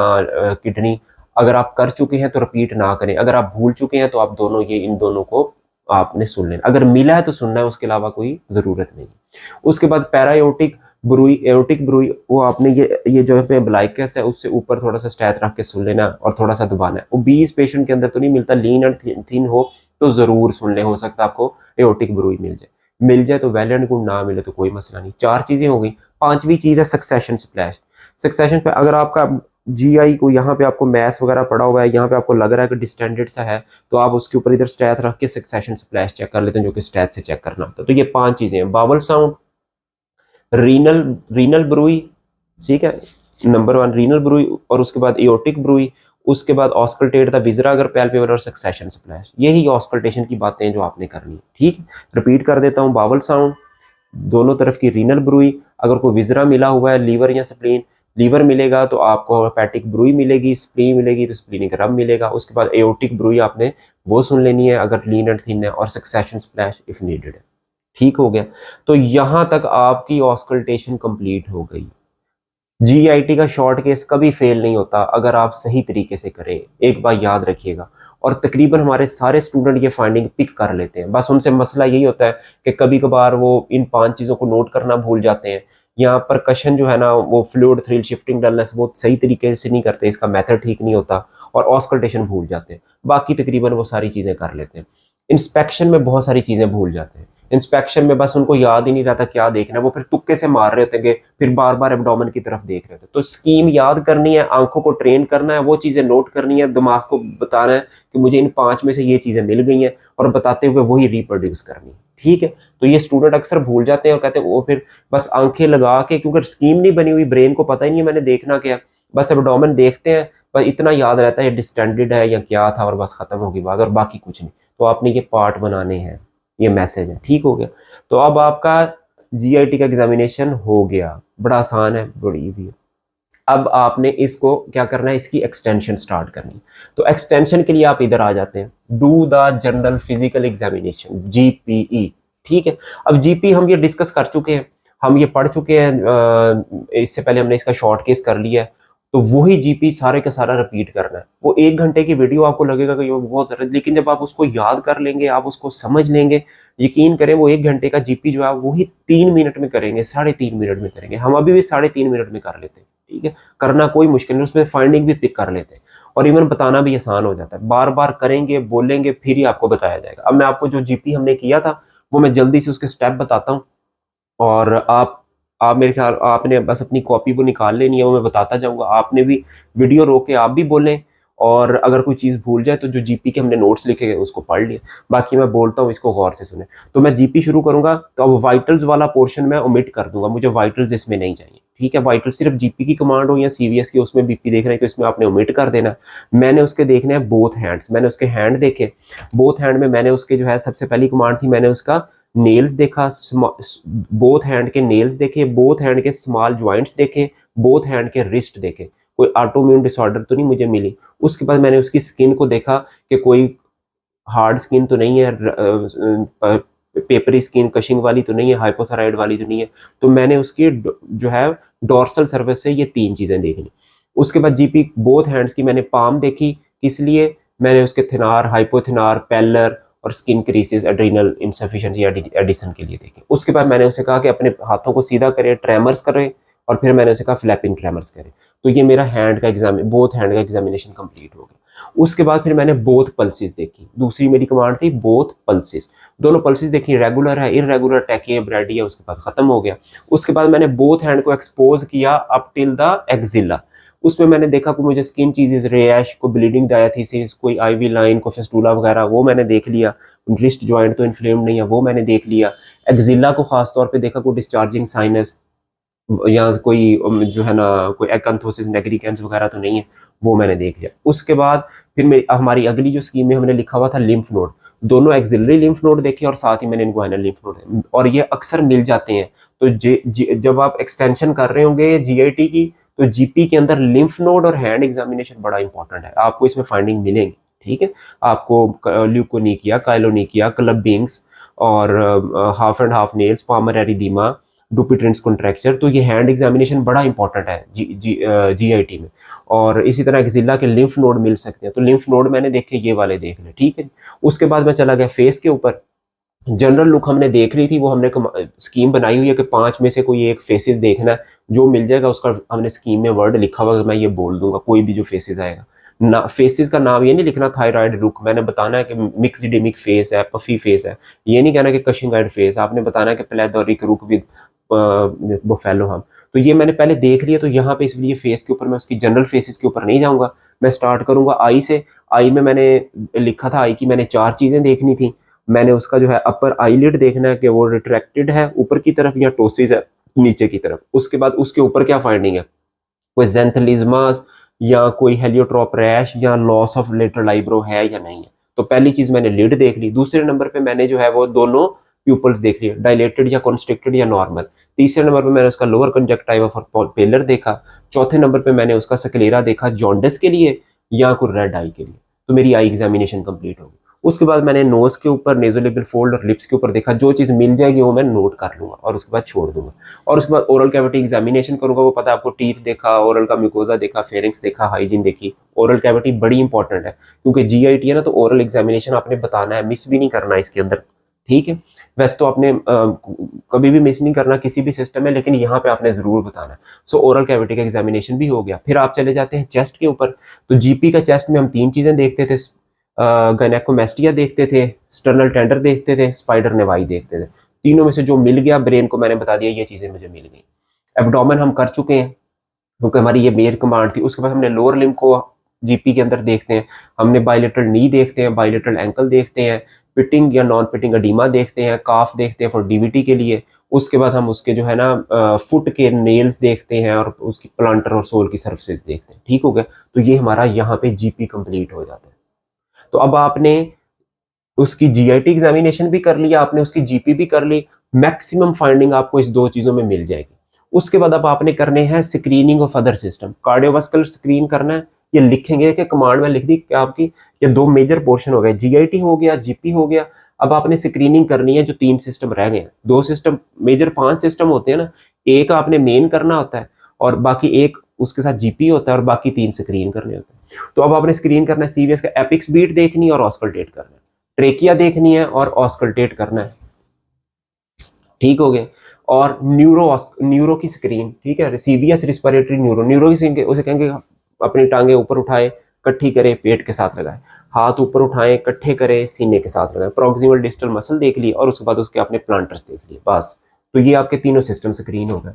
किडनी, अगर आप कर चुके हैं तो रिपीट ना करें, अगर आप भूल चुके हैं तो आप दोनों ये इन दोनों को आपने सुन लेना। अगर मिला है तो सुनना है, उसके अलावा कोई जरूरत नहीं। उसके बाद पैरायोटिक ब्रूई, एयोटिक ब्रूई, वो आपने ये जो है ब्लाइकस है उससे ऊपर थोड़ा सा स्टैथ रख के सुन लेना और थोड़ा सा दबाना है। वो 20 पेशेंट के अंदर तो नहीं मिलता, लीन एंड थिन हो तो जरूर सुन ले, हो सकता है आपको एयोटिक ब्रूई मिल जाए। मिल जाए तो वेल एंड गुड, ना मिले तो कोई मसला नहीं। 4 चीजें हो गई। 5वीं चीज है सक्सेशन स्प्लैश। सक्सेशन पे अगर आपका जीआई को यहाँ पे आपको मैस वगैरह पड़ा हुआ है, यहाँ पे आपको लग रहा है कि डिस्टेंडेड सा है, तो आप उसके ऊपर इधर स्टैथ रख के सक्सेशन स्प्लैश चेक कर लेते हैं, जो कि स्टैथ से चेक करना होता है। तो ये 5 चीजें हैं, बावल साउंड, रीनल रीनल ब्रूई, ठीक है, नंबर 1 रीनल ब्रूई, और उसके बाद एयोटिक ब्रूई, उसके बाद ऑस्कल्टेट द विजरा अगर पैल्पेबल, और सक्सेशन स्प्लैश। यही ऑस्कल्टेशन की बातें हैं जो आपने करनी है। ठीक है, रिपीट कर देता हूँ, बावल साउंड, दोनों तरफ की रीनल ब्रूई, अगर कोई विजरा मिला हुआ है लीवर या स्प्लीन, लीवर मिलेगा तो आपको हेपेटिक ब्रूई मिलेगी, स्प्लीन मिलेगी तो स्प्लीनिक रब मिलेगा। उसके बाद एयोटिक ब्रूई आपने वो सुन लेनी है अगर लीन एंड थिन है, और सक्सेशन स्प्लैश इफ नीडेड है। ठीक हो गया। तो यहां तक आपकी ऑस्कल्टेशन कंप्लीट हो गई। जीआईटी का शॉर्ट केस कभी फेल नहीं होता अगर आप सही तरीके से करें, एक बार याद रखिएगा। और तकरीबन हमारे सारे स्टूडेंट ये फाइंडिंग पिक कर लेते हैं, बस उनसे मसला यही होता है कि कभी कभार वो इन 5 चीज़ों को नोट करना भूल जाते हैं। यहाँ पर कशन जो है ना, वो फ्लूइड थ्रिल शिफ्टिंग डलनेस वो सही तरीके से नहीं करते, इसका मेथड ठीक नहीं होता, और ऑस्कल्टेशन भूल जाते हैं। बाकी तकरीबन वो सारी चीज़ें कर लेते हैं। इंस्पेक्शन में बहुत सारी चीज़ें भूल जाते हैं। इंस्पेक्शन में बस उनको याद ही नहीं रहता क्या देखना है, वो फिर तुक्के से मार रहे होते हैं, फिर बार बार एब्डोमेन की तरफ देख रहे होते हैं। तो स्कीम याद करनी है, आंखों को ट्रेन करना है, वो चीजें नोट करनी है, दिमाग को बताना है कि मुझे इन 5 में से ये चीजें मिल गई हैं, और बताते हुए वही रिप्रोड्यूस करनी है। ठीक है, तो ये स्टूडेंट अक्सर भूल जाते हैं और कहते हैं वो फिर बस आंखें लगा के, क्योंकि स्कीम नहीं बनी हुई, ब्रेन को पता ही नहीं है मैंने देखना क्या, बस एब्डोमेन देखते हैं, बस इतना याद रहता है डिस्टेंडेड है या क्या था, और बस खत्म होगी बात, और बाकी कुछ नहीं। तो आपने ये पार्ट बनाने हैं, ये मैसेज है। ठीक हो गया। तो अब आपका जीआईटी का एग्जामिनेशन हो गया, बड़ा आसान है, बड़ी इजी है। अब आपने इसको क्या करना है, इसकी एक्सटेंशन स्टार्ट करनी है। तो एक्सटेंशन के लिए आप इधर आ जाते हैं, do the general physical examination, GPE. ठीक है, अब जीपी हम ये डिस्कस कर चुके हैं, हम ये पढ़ चुके हैं, इससे पहले हमने इसका शॉर्ट केस कर लिया है। तो वही जीपी सारे का सारा रिपीट करना है। वो 1 घंटे की वीडियो आपको लगेगा कि ये बहुत, लेकिन जब आप उसको याद कर लेंगे, आप उसको समझ लेंगे, यकीन करें वो 1 घंटे का जीपी जो है वही 3 मिनट में करेंगे, 3.5 मिनट में करेंगे। हम अभी भी 3.5 मिनट में कर लेते हैं। ठीक है, करना कोई मुश्किल नहीं, उसमें फाइंडिंग भी पिक कर लेते हैं, और इवन बताना भी आसान हो जाता है। बार बार करेंगे, बोलेंगे, फिर ही आपको बताया जाएगा। अब मैं आपको जो जीपी हमने किया था वो मैं जल्दी से उसके स्टेप बताता हूँ, और आप मेरे ख्याल आपने बस अपनी कॉपी वो निकाल लेनी है, वो मैं बताता जाऊंगा। आपने भी वीडियो रोक के आप भी बोलें, और अगर कोई चीज़ भूल जाए तो जो जीपी के हमने नोट्स लिखे गए उसको पढ़ लिए। बाकी मैं बोलता हूँ, इसको गौर से सुने। तो मैं जीपी शुरू करूंगा, तो अब वाइटल्स वाला पोर्शन मैं ओमिट कर दूंगा, मुझे वाइटल्स इसमें नहीं चाहिए। ठीक है, वाइटल सिर्फ जीपी की कमांड हो या सीवीएस की, उसमें बीपी देख रहे हैं तो इसमें आपने ओमिट कर देना। मैंने उसके देखने हैं बोथ हैंड्स, मैंने उसके हैंड देखे, बोथ हैंड में मैंने उसके जो है सबसे पहली कमांड थी, मैंने उसका नेल्स देखा, बोथ हैंड के नेल्स देखे, बोथ हैंड के स्मॉल ज्वाइंट्स देखे, बोथ हैंड के रिस्ट देखे, कोई ऑटोइम्यून डिसऑर्डर तो नहीं मुझे मिली। उसके बाद मैंने उसकी स्किन को देखा कि कोई हार्ड स्किन तो नहीं है, पेपरी स्किन कशिंग वाली तो नहीं है, हाइपोथायराइड वाली तो नहीं है। तो मैंने उसकी जो है डोर्सल सर्फेस से ये 3 चीजें देखनी। उसके बाद जीपी बोथ हैंड्स की मैंने पाम देखी, किस लिए, मैंने उसके थिनार, हाइपोथिनार, पेलर और स्किन क्रीसेस, एड्रीनल इनसफिशिएंसी या एडिशन के लिए देखी। उसके बाद मैंने उसे कहा कि अपने हाथों को सीधा करें, ट्रेमर्स करें, और फिर मैंने उसे कहा फ्लैपिंग ट्रेमर्स करें। तो ये मेरा हैंड का बोथ हैंड का एग्जामिनेशन कंप्लीट हो गया। उसके बाद फिर मैंने बोथ पल्सेस देखी, दूसरी मेरी कमांड थी बोथ पल्सेस। दोनों पल्सेस देखी, रेगुलर है, इररेगुलर, टैकी, ब्रेडी है, उसके बाद खत्म हो गया। उसके बाद मैंने बोथ हैंड को एक्सपोज किया अप टिल द एक्सिला, उसमें मैंने देखा कि मुझे स्किन चीजेस, रैश, को ब्लीडिंग डायथीसिस, कोई आईवी लाइन, को फिस्टूला वगैरह, वो मैंने देख लिया। रिस्ट जॉइंट तो इन्फ्लेम्ड नहीं है, वो मैंने देख लिया। एक्जिला को खास तौर पे देखा, कोई डिस्चार्जिंग साइनस या कोई जो है ना कोई एकांथोसिस नेग्रिकेंस वगैरह तो नहीं है, वो मैंने देख लिया। उसके बाद फिर हमारी अगली जो स्कीम में हमने लिखा हुआ था लिम्फ नोड, दोनों एक्सिलरी लिम्फ नोड देखे और साथ ही मैंने इनग्वाइनल लिम्फ नोड, और ये अक्सर मिल जाते हैं। तो जब आप एक्सटेंशन कर रहे होंगे जीआईटी की, तो जीपी के अंदर लिम्फ नोड और हैंड एग्जामिनेशन बड़ा इंपॉर्टेंट है, आपको इसमें फाइंडिंग मिलेंगी। ठीक है, आपको ल्यूकोनिकिया, काइलोनिकिया, क्लबिंग्स और half and half nails, palmar erythema, Dupuytren's contracture, तो ये हैंड एग्जामिनेशन बड़ा इंपॉर्टेंट है जीआईटी में। और इसी तरह एक्सिला के लिम्फ नोड मिल सकते हैं, तो लिम्फ नोड मैंने देखे, ये वाले देख ले। ठीक है, उसके बाद मैं चला गया फेस के ऊपर। जनरल लुक हमने देख ली थी, वो हमने स्कीम बनाई हुई है कि 5 में से कोई एक फेसेस देखना है, जो मिल जाएगा उसका हमने स्कीम में वर्ड लिखा हुआ है, मैं ये बोल दूंगा कोई भी जो फेसेस आएगा ना। फेसेस का नाम ये नहीं लिखना थायराइड लुक, मैंने बताना है कि मिक्सडिमिक फेस है, पफी फेस है, ये नहीं कहना कि कशिंगाइड फेस, आपने बताना है कि प्लेथोरिक लुक विद बुफेलो हम। तो ये मैंने पहले देख लिया, तो यहाँ पे इसलिए फेस के ऊपर मैं उसकी जनरल फेसेस के ऊपर नहीं जाऊंगा, मैं स्टार्ट करूंगा आई से। आई में मैंने लिखा था, आई की मैंने 4 चीजें देखनी थी। मैंने उसका जो है अपर आईलिड देखना है कि वो रिट्रैक्टेड है ऊपर की तरफ या टोसिस है नीचे की तरफ। उसके बाद उसके ऊपर क्या फाइंडिंग है, कोई जेंथलिज्मा या कोई हेलियोट्रोप रैश या लॉस ऑफ लेटरल आईब्रो है या नहीं है। तो पहली चीज मैंने लिड देख ली। दूसरे नंबर पे मैंने जो है वो दोनों प्यूपल्स देख लिए, डायलेटेड या कॉन्स्ट्रिक्टेड या नॉर्मल। तीसरे नंबर पे मैंने उसका लोअर कंजक्टिवा फॉर पेलर देखा। चौथे नंबर पे मैंने उसका स्क्लेरा देखा जॉन्डिस के लिए या कोई रेड आई के लिए। तो मेरी आई एग्जामिनेशन कंप्लीट होगी। उसके बाद मैंने नोज के ऊपर, नेजोलेबियल फोल्ड और लिप्स के ऊपर देखा, जो चीज मिल जाएगी वो मैं नोट कर लूंगा और उसके बाद छोड़ दूंगा। और उसके बाद ओरल कैविटी एग्जामिनेशन करूंगा, वो पता है आपको, टीथ देखा, ओरल का म्यूकोजा देखा, फेरिंग्स देखा, हाइजीन देखी। ओरल कैविटी बड़ी इंपॉर्टेंट है क्योंकि जीआईटी है ना, तो ओरल एग्जामिनेशन आपने बताना है, मिस भी नहीं करना इसके अंदर। ठीक है, वैसे तो आपने कभी भी मिस नहीं करना किसी भी सिस्टम में, लेकिन यहाँ पे आपने जरूर बताना है। सो ओरल कैविटी का एग्जामिनेशन भी हो गया। फिर आप चले जाते हैं चेस्ट के ऊपर। तो जीपी का चेस्ट में हम 3 चीजें देखते थे, गायनेकोमेस्टिया देखते थे, स्टर्नल टेंडर देखते थे, स्पाइडर नेवाई देखते थे। तीनों में से जो मिल गया ब्रेन को मैंने बता दिया, ये चीजें मुझे मिल गई। एब्डोमेन हम कर चुके हैं क्योंकि हमारी ये मेन कमांड थी। उसके बाद हमने लोअर लिम्ब को जीपी के अंदर देखते हैं, हमने बायलेटरल नी देखते हैं, बायलेटरल एंकल देखते हैं, पिटिंग या नॉन पिटिंग एडिमा देखते हैं, काफ देखते हैं फॉर डीवीटी के लिए। उसके बाद हम उसके जो है ना फुट के नेल्स देखते हैं और उसकी प्लांटर और सोल की सर्फेसेस देखते हैं। ठीक हो गया, तो ये हमारा यहाँ पे जीपी कंप्लीट हो जाता है। तो अब आपने उसकी जीआईटी एग्जामिनेशन भी कर लिया, आपने उसकी जीपी भी कर ली, मैक्सिमम फाइंडिंग आपको इस 2 चीजों में मिल जाएगी। उसके बाद अब आपने करने हैं screening of other system, cardiovascular screen करना है। ये लिखेंगे कि कमांड में लिख दी कि आपकी ये 2 मेजर पोर्शन हो गए, जीआईटी हो गया, जीपी हो गया। अब आपने स्क्रीनिंग करनी है जो 3 सिस्टम रह गए हैं। 2 सिस्टम मेजर, 5 सिस्टम होते हैं ना, एक आपने मेन करना होता है और बाकी एक उसके साथ जीपी होता है और बाकी 3 स्क्रीन करने होते हैं। तो अब आपने स्क्रीन करना है, सीवीएस का एपिक्स बीट देखनी है और ऑस्कल्टेट करना है, ट्रेकिया देखनी है और ऑस्कल्टेट करना है। ठीक हो गए। और न्यूरो की स्क्रीन, ठीक है, सीवीएस रिस्पिरेटरी न्यूरो, न्यूरो की उसे कहेंगे अपनी टांगे ऊपर उठाए, इकट्ठी करे, पेट के साथ लगाए, हाथ ऊपर उठाए, इकट्ठे करे, सीने के साथ लगाए, प्रॉक्सिमल डिस्टल मसल देख ली और उसके बाद उसके अपने प्लांटर्स देख लिए, बस। तो ये आपके तीनों सिस्टम स्क्रीन हो गए।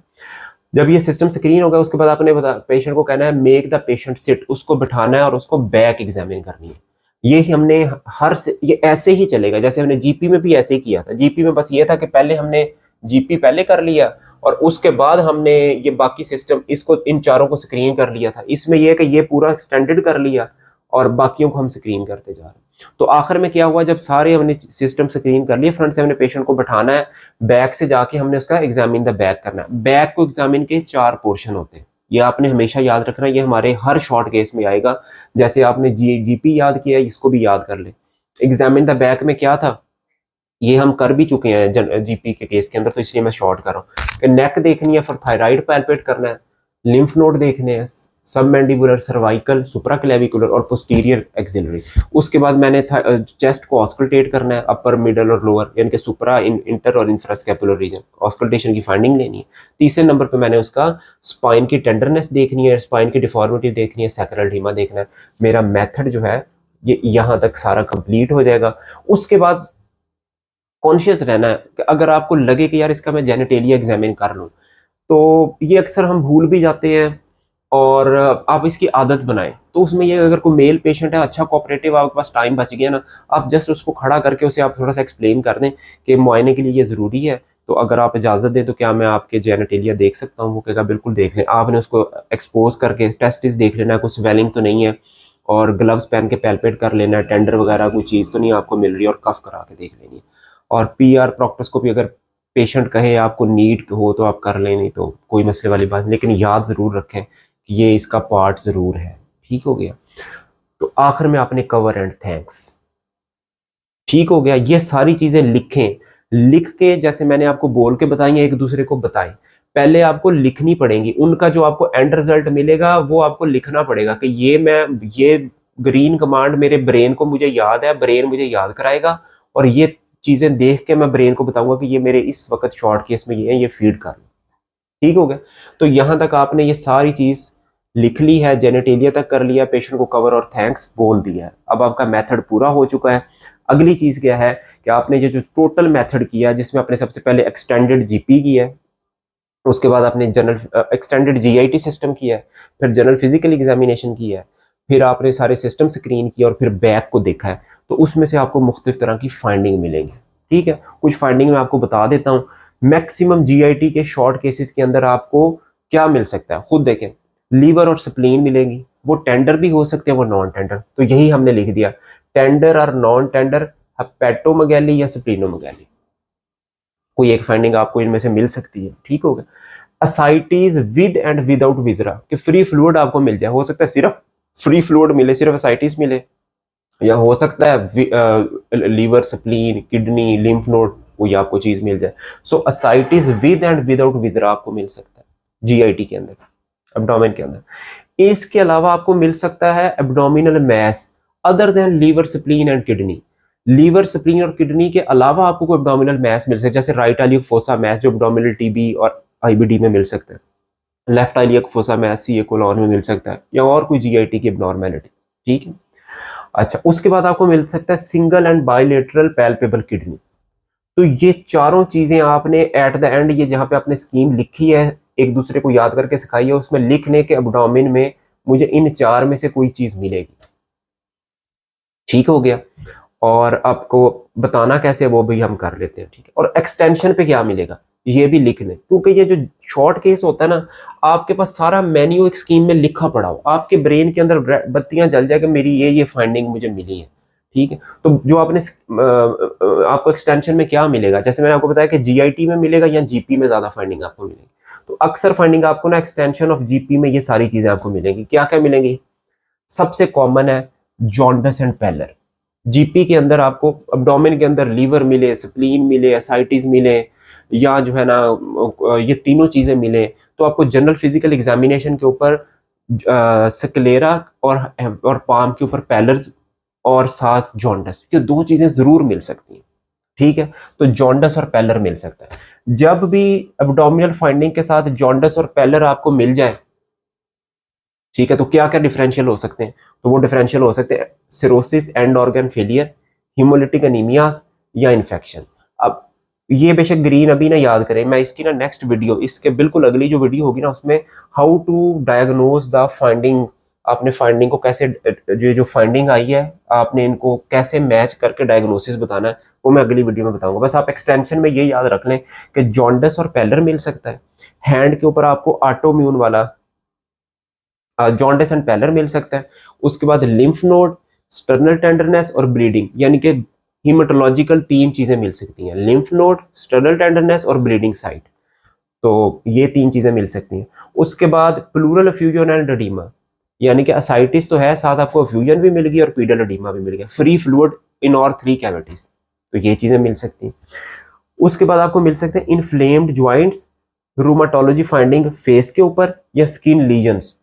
जब ये सिस्टम स्क्रीन होगा उसके बाद आपने पेशेंट को कहना है मेक द पेशेंट सिट, उसको बिठाना है और उसको बैक एग्जामिन करनी है। ये हमने ये ऐसे ही चलेगा जैसे हमने जीपी में भी ऐसे ही किया था। जीपी में बस ये था कि पहले हमने जीपी पहले कर लिया और उसके बाद हमने ये बाकी सिस्टम इसको इन चारों को स्क्रीन कर लिया था। इसमें यह कि ये पूरा एक्सटेंडेड कर लिया और बाकियों को हम स्क्रीन करते जा रहे हैं। तो आखिर में क्या हुआ, जब सारे हमने सिस्टम स्क्रीन कर लिए, फ्रंट से हमने पेशेंट को बैठाना है, बैक से जाके हमने उसका एग्जामिन द बैक करना है। बैक को एग्जामिन के 4 पोर्शन होते हैं, ये आपने हमेशा याद रखना है, ये हमारे हर शॉर्ट केस में आएगा। जैसे आपने जीपी याद किया, इसको भी याद कर ले। एग्जामिन द बैक में क्या था, ये हम कर भी चुके हैं जीपी के केस के अंदर, तो इसलिए मैं शॉर्ट कर रहा हूँ कि नेक देखनी है, फिर थायराइड पैल्पेट करना है, लिम्फ नोड देखने हैं, सब मैंडिबुलर, सर्वाइकल, सुप्राक्लेविकुलर और पोस्टीरियर एक्सिलरी। उसके बाद मैंने चेस्ट को ऑस्कल्टेट करना है, अपर, मिडल और लोअर, यानी कि सुप्रा, इंटर और इंफ्रास्कैपुलर रीजन, ऑस्कल्टेशन की फाइंडिंग लेनी है। तीसरे नंबर पे मैंने उसका स्पाइन की टेंडरनेस देखनी है, स्पाइन की डिफॉर्मिटी देखनी है, सैक्रल एडिमा देखना है। मेरा मेथड जो है ये यहाँ तक सारा कंप्लीट हो जाएगा। उसके बाद कॉन्शियस रहना है कि अगर आपको लगे कि यार इसका मैं जेनिटेलिया एग्जामिन कर लूँ, तो ये अक्सर हम भूल भी जाते हैं और आप इसकी आदत बनाएं। तो उसमें ये, अगर कोई मेल पेशेंट है अच्छा कोऑपरेटिव, आपके पास टाइम बच गया ना, आप जस्ट उसको खड़ा करके उसे आप थोड़ा सा एक्सप्लेन कर दें कि मुआयने के लिए ये ज़रूरी है, तो अगर आप इजाज़त दें तो क्या मैं आपके जेनेटेलिया देख सकता हूँ। वो कहेगा बिल्कुल देख लें। आपने उसको एक्सपोज करके टेस्टिस देख लेना है, कुछ स्वेलिंग तो नहीं है, और ग्लव्स पहन के पैल्पेट कर लेना है, टेंडर वगैरह कोई चीज़ तो नहीं आपको मिल रही, और कफ करा के देख लेनी है। और पीआर प्रोक्टोस्कोपी अगर पेशेंट कहे आपको नीड हो तो आप कर लें, नहीं तो कोई मसले वाली बात नहीं, लेकिन याद ज़रूर रखें कि ये इसका पार्ट ज़रूर है। ठीक हो गया। तो आखिर में आपने कवर एंड थैंक्स, ठीक हो गया। ये सारी चीज़ें लिखें, लिख के जैसे मैंने आपको बोल के बताई है, एक दूसरे को बताएं। पहले आपको लिखनी पड़ेंगी, उनका जो आपको एंड रिजल्ट मिलेगा वो आपको लिखना पड़ेगा कि ये ग्रीन कमांड मेरे ब्रेन को मुझे याद है, ब्रेन मुझे याद कराएगा, और ये चीज़ें देख के मैं ब्रेन को बताऊंगा कि ये मेरे इस वक्त शॉर्ट केस में ये है, ये फीड कर लो। ठीक हो गया। तो यहां तक आपने ये सारी चीज लिख ली है, जेनेटेलिया तक कर लिया, पेशेंट को कवर और थैंक्स बोल दिया है। अब आपका मेथड पूरा हो चुका है। अगली चीज क्या है कि आपने ये जो टोटल मेथड किया, जिसमें आपने सबसे पहले एक्सटेंडेड जीपी किया है, उसके बाद आपने जनरल एक्सटेंडेड जीआईटी सिस्टम किया है, फिर जनरल फिजिकल एग्जामिनेशन किया है, फिर आपने सारे सिस्टम स्क्रीन किया, और फिर बैक को देखा है। तो उसमें से आपको मुख्तलिफ तरह की फाइंडिंग मिलेंगी। ठीक है, कुछ फाइंडिंग मैं आपको बता देता हूँ। मैक्सिमम जीआईटी के शॉर्ट केसेस के अंदर आपको क्या मिल सकता है, खुद देखें। लीवर और स्प्लीन मिलेंगी, वो टेंडर भी हो सकते हैं, वो नॉन टेंडर। तो यही हमने लिख दिया, टेंडर और नॉन टेंडर, हेपेटोमेगैली या स्प्लीनोमेगैली, कोई एक फाइंडिंग आपको इनमें से मिल सकती है। ठीक हो गया। असाइटीज विद एंड विदाउट विजरा, कि फ्री फ्लूइड आपको मिल जाए। हो सकता है सिर्फ फ्री फ्लूइड मिले, सिर्फ असाइटीज मिले, या हो सकता है liver, spleen, kidney, lymph node, कोई आपको चीज मिल जाए। So ascites with and without viscera आपको मिल सकता है जीआईटी के अंदर, एब्डोमेन के अंदर। इसके अलावा आपको मिल सकता है abdominal mass other than liver, spleen and kidney. Liver, spleen और किडनी के अलावा आपको कोई एब्डोमिनल मैस मिल सकता है, जैसे राइट आलिक फोसा मैस जो एब्डोमिनल टीबी और आईबीडी में मिल सकता है, लेफ्ट आलिक फोसा मैस सी कोलॉन में मिल सकता है, या और कोई जीआईटी की एब्नॉर्मेलिटी। ठीक है। अच्छा, उसके बाद आपको मिल सकता है single and bilateral palpable kidney. तो ये चारों चीजें आपने एट द एंड, ये जहां पे आपने स्कीम लिखी है, एक दूसरे को याद करके सिखाई है, उसमें लिखने के एब्डोमेन में मुझे इन चार में से कोई चीज मिलेगी। ठीक हो गया। और आपको बताना कैसे वो भी हम कर लेते हैं। ठीक है। और एक्सटेंशन पे क्या मिलेगा ये भी लिख लें, क्योंकि ये जो शॉर्ट केस होता है ना, आपके पास सारा मेन्यू एक स्कीम में लिखा पड़ा हो, आपके ब्रेन के अंदर बत्तियां जल जाए कि मेरी ये फाइंडिंग मुझे मिली है। ठीक है। तो जो आपने आपको एक्सटेंशन में क्या मिलेगा, जैसे मैंने आपको बताया कि जीआईटी में मिलेगा या जीपी में ज्यादा फाइंडिंग आपको मिलेगी। तो अक्सर फाइंडिंग आपको ना एक्सटेंशन ऑफ जीपी में ये सारी चीजें आपको मिलेंगी। क्या क्या मिलेंगी? सबसे कॉमन है जॉन्डिस एंड पैलर। जीपी के अंदर आपको अब्डोमेन के अंदर लीवर मिले, स्प्लीन मिले, एसाइटिस मिले, या जो है ना ये तीनों चीजें मिले, तो आपको जनरल फिजिकल एग्जामिनेशन के ऊपर स्क्लेरा और पाम के ऊपर पैलर्स और साथ जॉन्डिस, ये दो चीजें जरूर मिल सकती हैं। ठीक है। तो जॉन्डिस और पैलर मिल सकता है। जब भी एब्डोमिनल फाइंडिंग के साथ जॉन्डिस और पैलर आपको मिल जाए, ठीक है, तो क्या क्या डिफरेंशियल हो सकते हैं? तो वो डिफरेंशियल हो सकते हैं cirrhosis, end organ failure, haemolytic anaemias, या इन्फेक्शन। अब ये बेशक ग्रीन अभी ना याद करें, मैं इसकी ना नेक्स्ट वीडियो, इसके बिल्कुल अगली जो वीडियो होगी ना, उसमें how to diagnose the finding, आपने फाइंडिंग को कैसे, जो फाइंडिंग आई है आपने इनको कैसे मैच करके डायग्नोसिस बताना है, वो मैं अगली वीडियो में बताऊंगा। बस आप एक्सटेंशन में ये याद रख लें कि जॉन्डिस और पैलर मिल सकता है। हैंड के ऊपर आपको ऑटोम्यून वाला जॉन्डिस एंड पैलर मिल सकता है। उसके बाद लिम्फ नोड, स्टर्नल टेंडरनेस और ब्लीडिंग, यानी कि हीमेटोलॉजिकल तीन चीजें मिल सकती हैं, लिम्फ नोड, स्टर्नल टेंडरनेस और ब्लीडिंग साइट। तो ये तीन चीजें मिल सकती हैं। उसके बाद प्लूरल एफ्यूजन एंड एडीमा, यानी कि असाइटिस तो है, साथ आपको एफ्यूजन भी मिल गई और पीडल एडीमा भी मिल गया, फ्री फ्लूइड इन और 3 कैविटीज, तो ये चीजें मिल सकती हैं। उसके बाद आपको मिल सकते हैं इन्फ्लेम्ड ज्वाइंट्स, रूमाटोलॉजी फाइंडिंग फेस के ऊपर या स्किन लीजन्स।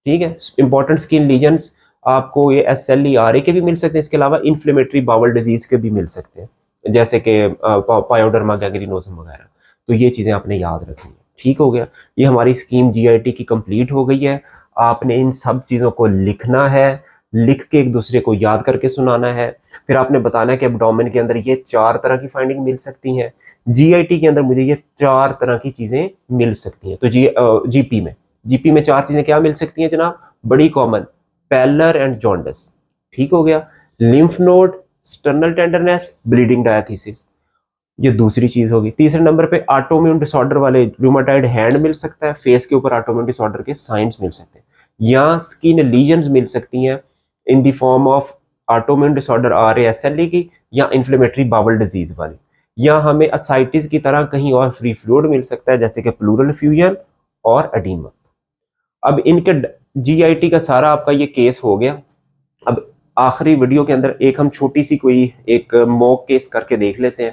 ठीक है। इंपॉर्टेंट स्किन लीजन्स आपको ये SLERA के भी मिल सकते हैं, इसके अलावा इन्फ्लेमेटरी बाउल डिजीज के भी मिल सकते हैं, जैसे कि पायोडर्मा गैंग्रीनोसम वगैरह। तो ये चीजें आपने याद रखनी है। ठीक हो गया। ये हमारी स्कीम जीआईटी की कंप्लीट हो गई है। आपने इन सब चीजों को लिखना है, लिख के एक दूसरे को याद करके सुनाना है। फिर आपने बताना है कि एब्डोमेन के अंदर ये 4 तरह की फाइंडिंग मिल सकती हैं, जीआईटी के अंदर मुझे ये 4 तरह की चीजें मिल सकती हैं, तो जीपी में जीपी में 4 चीजें क्या मिल सकती हैं जनाब, बड़ी कॉमन, पैलर एंड जॉन्डिस, ठीक हो गया। Lymph node, sternal tenderness, bleeding diathesis, ये दूसरी चीज होगी। तीसरे नंबर पे ऑटोइम्यून डिसऑर्डर वाले रूमेटॉइड हैंड मिल सकता है, फेस के ऊपर ऑटोइम्यून डिसऑर्डर के साइंस मिल सकते हैं, या स्किन लीजन्स मिल सकती हैं in the form of autoimmune disorder RASLE की, या इन्फ्लेमेटरी बाउल डिजीज वाली, या हमें असाइटिस की तरह कहीं और फ्री फ्लूइड मिल सकता है जैसे कि प्लूरल फ्यूजन और एडीमा। अब इनके GIT का सारा आपका ये केस हो गया। अब आखिरी वीडियो के अंदर एक हम छोटी सी कोई एक मॉक केस करके देख लेते हैं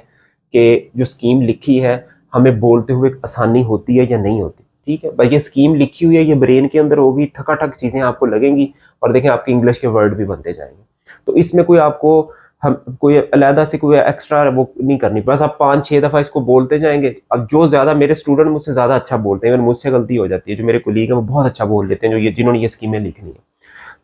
कि जो स्कीम लिखी है हमें बोलते हुए आसानी होती है या नहीं होती। ठीक है भाई, ये स्कीम लिखी हुई है, ये ब्रेन के अंदर होगी, ठकाठक चीजें आपको लगेंगी और देखें आपके इंग्लिश के वर्ड भी बनते जाएंगे। तो इसमें कोई आपको हम कोई अलहदा से कोई एक्स्ट्रा वो नहीं करनी, बस आप 5-6 दफा इसको बोलते जाएंगे। अब जो ज्यादा मेरे स्टूडेंट मुझसे ज्यादा अच्छा बोलते हैं, मुझसे गलती हो जाती है, जो मेरे कोलीग हैं वो बहुत अच्छा बोल लेते हैं, जो ये जिन्होंने ये स्कीमें लिखनी है।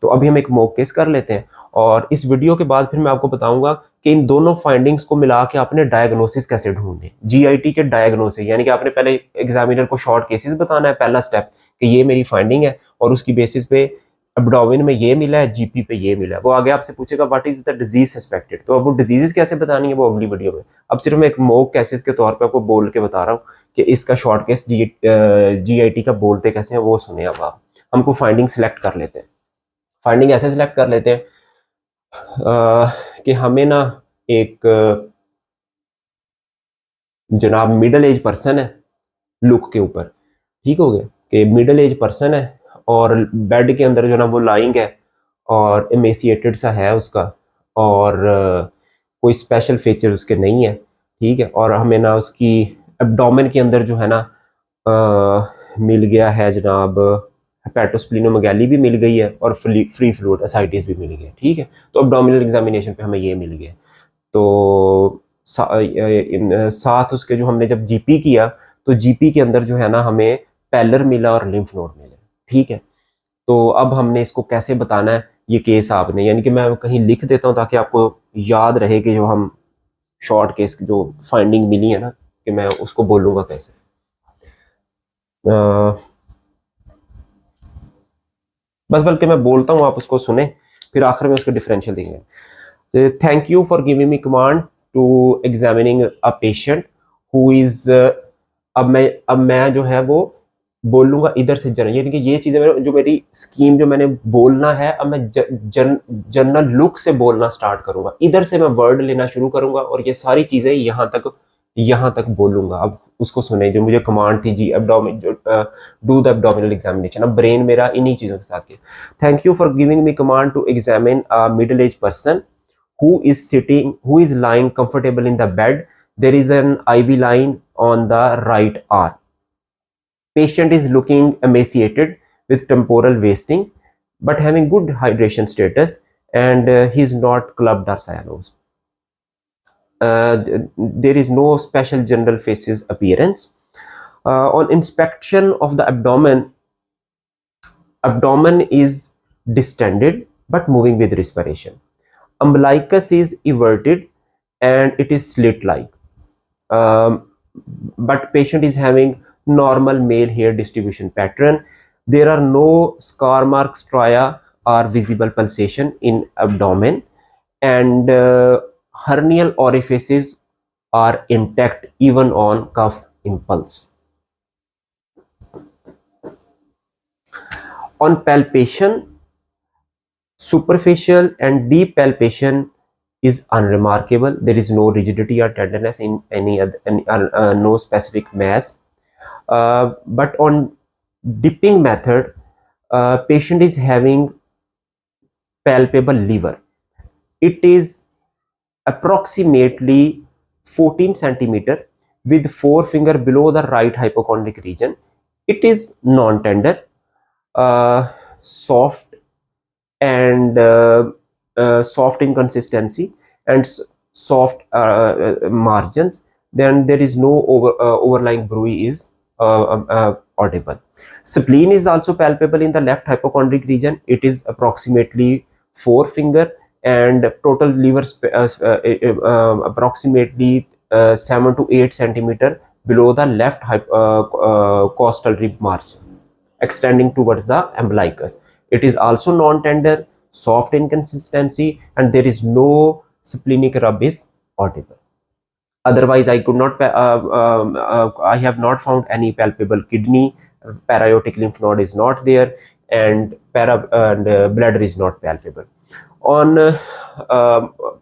तो अभी हम एक मॉक केस कर लेते हैं और इस वीडियो के बाद फिर मैं आपको बताऊंगा कि इन दोनों फाइंडिंग्स को मिला के आपने डायग्नोसिस कैसे ढूंढने, GIT के डायग्नोसिस, यानी कि आपने पहले एग्जामिनर को शॉर्ट केसेस बताना है, पहला स्टेप कि ये मेरी फाइंडिंग है और उसकी बेसिस पे एब्डोमेन में ये मिला है, GP पे ये मिला है। वो आगे आपसे पूछेगा what is the disease suspected, तो अब वो डिजीजेस कैसे बतानी है वो अगली वीडियो में। अब सिर्फ मैं एक मॉक केसेस के तौर पे आपको बोल के बता रहा हूँ कि इसका शॉर्ट केस GIT का बोलते कैसे हैं वो सुने। अब आप हमको फाइंडिंग सिलेक्ट कर लेते हैं। फाइंडिंग ऐसे सिलेक्ट कर लेते हैं कि हमें ना एक जनाब मिडल एज पर्सन है, लुक के ऊपर, ठीक हो गया कि मिडल एज पर्सन है और बेड के अंदर जो ना वो लाइंग है और एमेसिएटेड सा है उसका, और कोई स्पेशल फीचर उसके नहीं है, ठीक है। और हमें ना उसकी एब्डोमेन के अंदर जो है ना मिल गया है जनाब हेपेटोस्प्लीनोमेगाली भी मिल गई है और फ्री फ्लूइड एसाइटिस भी मिल गया, ठीक है। तो एब्डोमिनल एग्जामिनेशन पे हमें ये मिल गया। तो साथ उसके जो हमने जब GP किया तो GP के अंदर जो है ना हमें पैलर मिला और लिम्फ नोड मिले, ठीक है। तो अब हमने इसको कैसे बताना है ये केस आपने, यानी कि मैं कहीं लिख देता हूँ ताकि आपको याद रहे कि जो हम शॉर्ट केस की जो फाइंडिंग मिली है ना कि मैं उसको बोलूंगा कैसे। बस बल्कि मैं बोलता हूँ, आप उसको सुने, फिर आखिर में उसके डिफरेंशियल देंगे। Thank you for giving me command to examining a patient who is, अब मैं जो है वो बोलूंगा इधर से जनरल, यानी कि ये चीजें जो मेरी स्कीम जो मैंने बोलना है, अब मैं जनरल लुक से बोलना स्टार्ट करूंगा, इधर से मैं वर्ड लेना शुरू करूंगा और ये सारी चीजें यहाँ तक बोलूंगा। अब उसको सुने जो मुझे कमांड थी, जी abdomen, do the abdominal examination. अब ब्रेन मेरा इन्हीं चीजों के साथ किया। Thank you for giving me command to examine a middle age person who is lying comfortable in the bed. There is an IV line on the right arm. Patient is looking emaciated with temporal wasting but having good hydration status, and he is not clubbed or cyanosed. There is no special general facies appearance. On inspection of the abdomen is distended but moving with respiration. Umbilicus is everted and it is slit-like, but patient is having normal male hair distribution pattern. There are no scar marks, stria or visible pulsation in abdomen, and hernial orifices are intact even on cuff impulse. On palpation, superficial and deep palpation is unremarkable. There is no rigidity or tenderness in no specific mass. But on dipping method, patient is having palpable liver. It is approximately 14 centimeter with forefinger below the right hypochondric region. It is non-tender, soft and soft in consistency and soft margins. Then there is no overlying bruit is audible. Spleen is also palpable in the left hypochondric region. It is approximately 4 finger and total liver approximately 7 to 8 centimeter below the left costal rib margin. extending towards the umbilicus. It is also non-tender, soft in consistency, and there is no splenic rub is audible. Otherwise, I have not found any palpable kidney. Paraortic lymph node is not there, and bladder is not palpable. On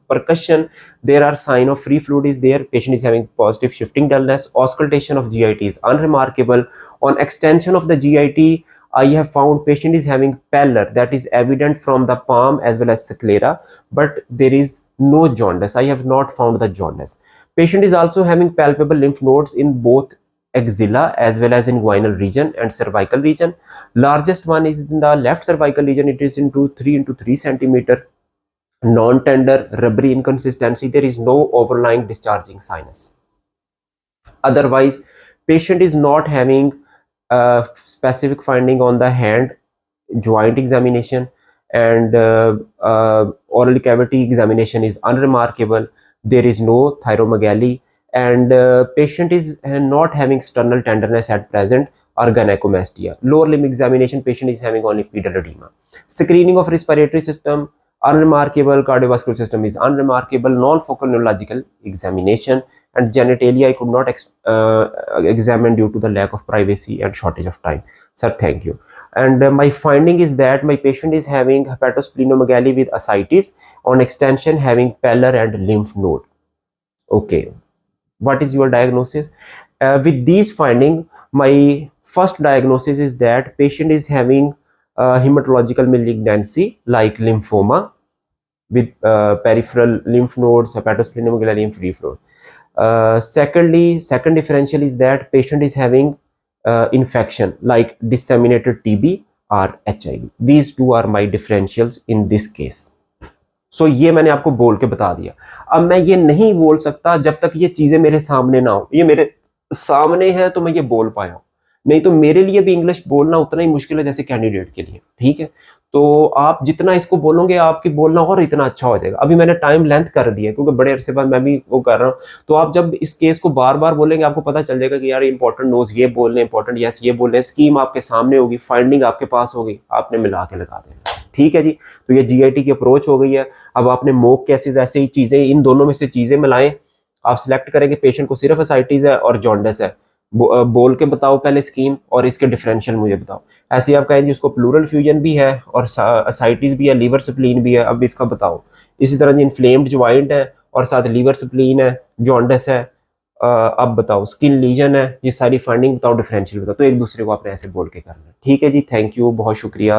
percussion, there are sign of free fluid is there. Patient is having positive shifting dullness. Auscultation of GIT is unremarkable. On extension of the GIT, I have found patient is having pallor that is evident from the palm as well as sclera, but there is no jaundice. I have not found the jaundice. Patient is also having palpable lymph nodes in both axilla as well as in inguinal region and cervical region. Largest one is in the left cervical region. It is into 3 centimeter, non-tender, rubbery inconsistency. There is no overlying discharging sinus. Otherwise, patient is not having specific finding on the hand joint examination, and oral cavity examination is unremarkable. There is no thyromegaly, and patient is not having sternal tenderness at present or gynecomastia. Lower limb examination, patient is having only pedal edema. Screening of respiratory system unremarkable. Cardiovascular system is unremarkable. Non-focal neurological examination, and genitalia I could not examine due to the lack of privacy and shortage of time. Sir, thank you. And my finding is that my patient is having hepatosplenomegaly with ascites, on extension having pallor and lymph node. Okay, what is your diagnosis? With these findings, my first diagnosis is that patient is having hematological malignancy like lymphoma with peripheral lymph nodes, hepatosplenomegaly and free flow. Second differential is that patient is having infection like disseminated TB or HIV. These two are my differentials in this case. So ये मैंने आपको बोल के बता दिया. अब मैं ये नहीं बोल सकता जब तक ये चीजें मेरे सामने ना हो. ये मेरे सामने है तो मैं ये बोल पाया हूं, नहीं तो मेरे लिए भी इंग्लिश बोलना उतना ही मुश्किल है जैसे कैंडिडेट के लिए. ठीक है, तो आप जितना इसको बोलोगे आपकी बोलना और इतना अच्छा हो जाएगा. अभी मैंने टाइम लेंथ कर दिया क्योंकि बड़े अरसे बाद मैं भी वो कर रहा हूँ. तो आप जब इस केस को बार बार बोलेंगे आपको पता चल जाएगा कि यार इंपॉर्टेंट नोज ये बोल रहे हैं, इंपॉर्टेंट यस ये बोल रहे हैं. स्कीम आपके सामने होगी, फाइंडिंग आपके पास होगी, आपने मिला के लगा देना. ठीक है जी, तो ये GIT की अप्रोच हो गई है. अब आपने मोक केसेस ऐसे ही चीजें, इन दोनों में से चीजें मिलाएं. आप सिलेक्ट करेंगे पेशेंट को सिर्फ एसाइटिस है और जॉन्डिस है, बोल के बताओ पहले स्कीम और इसके डिफरेंशियल मुझे बताओ. ऐसे आप कहें जी उसको प्लूरल फ्यूजन भी है और एसाइटिस भी है, लीवर स्प्लीन भी है, अब इसका बताओ. इसी तरह जी इन्फ्लेम्ड ज्वाइंट है और साथ लीवर स्प्लीन है, जॉन्डिस है, अब बताओ स्किन लीजन है. ये सारी फाइंडिंग बताओ, डिफरेंशियल बताओ. तो एक दूसरे को आपने ऐसे बोल के करना है. ठीक है जी, थैंक यू, बहुत शुक्रिया.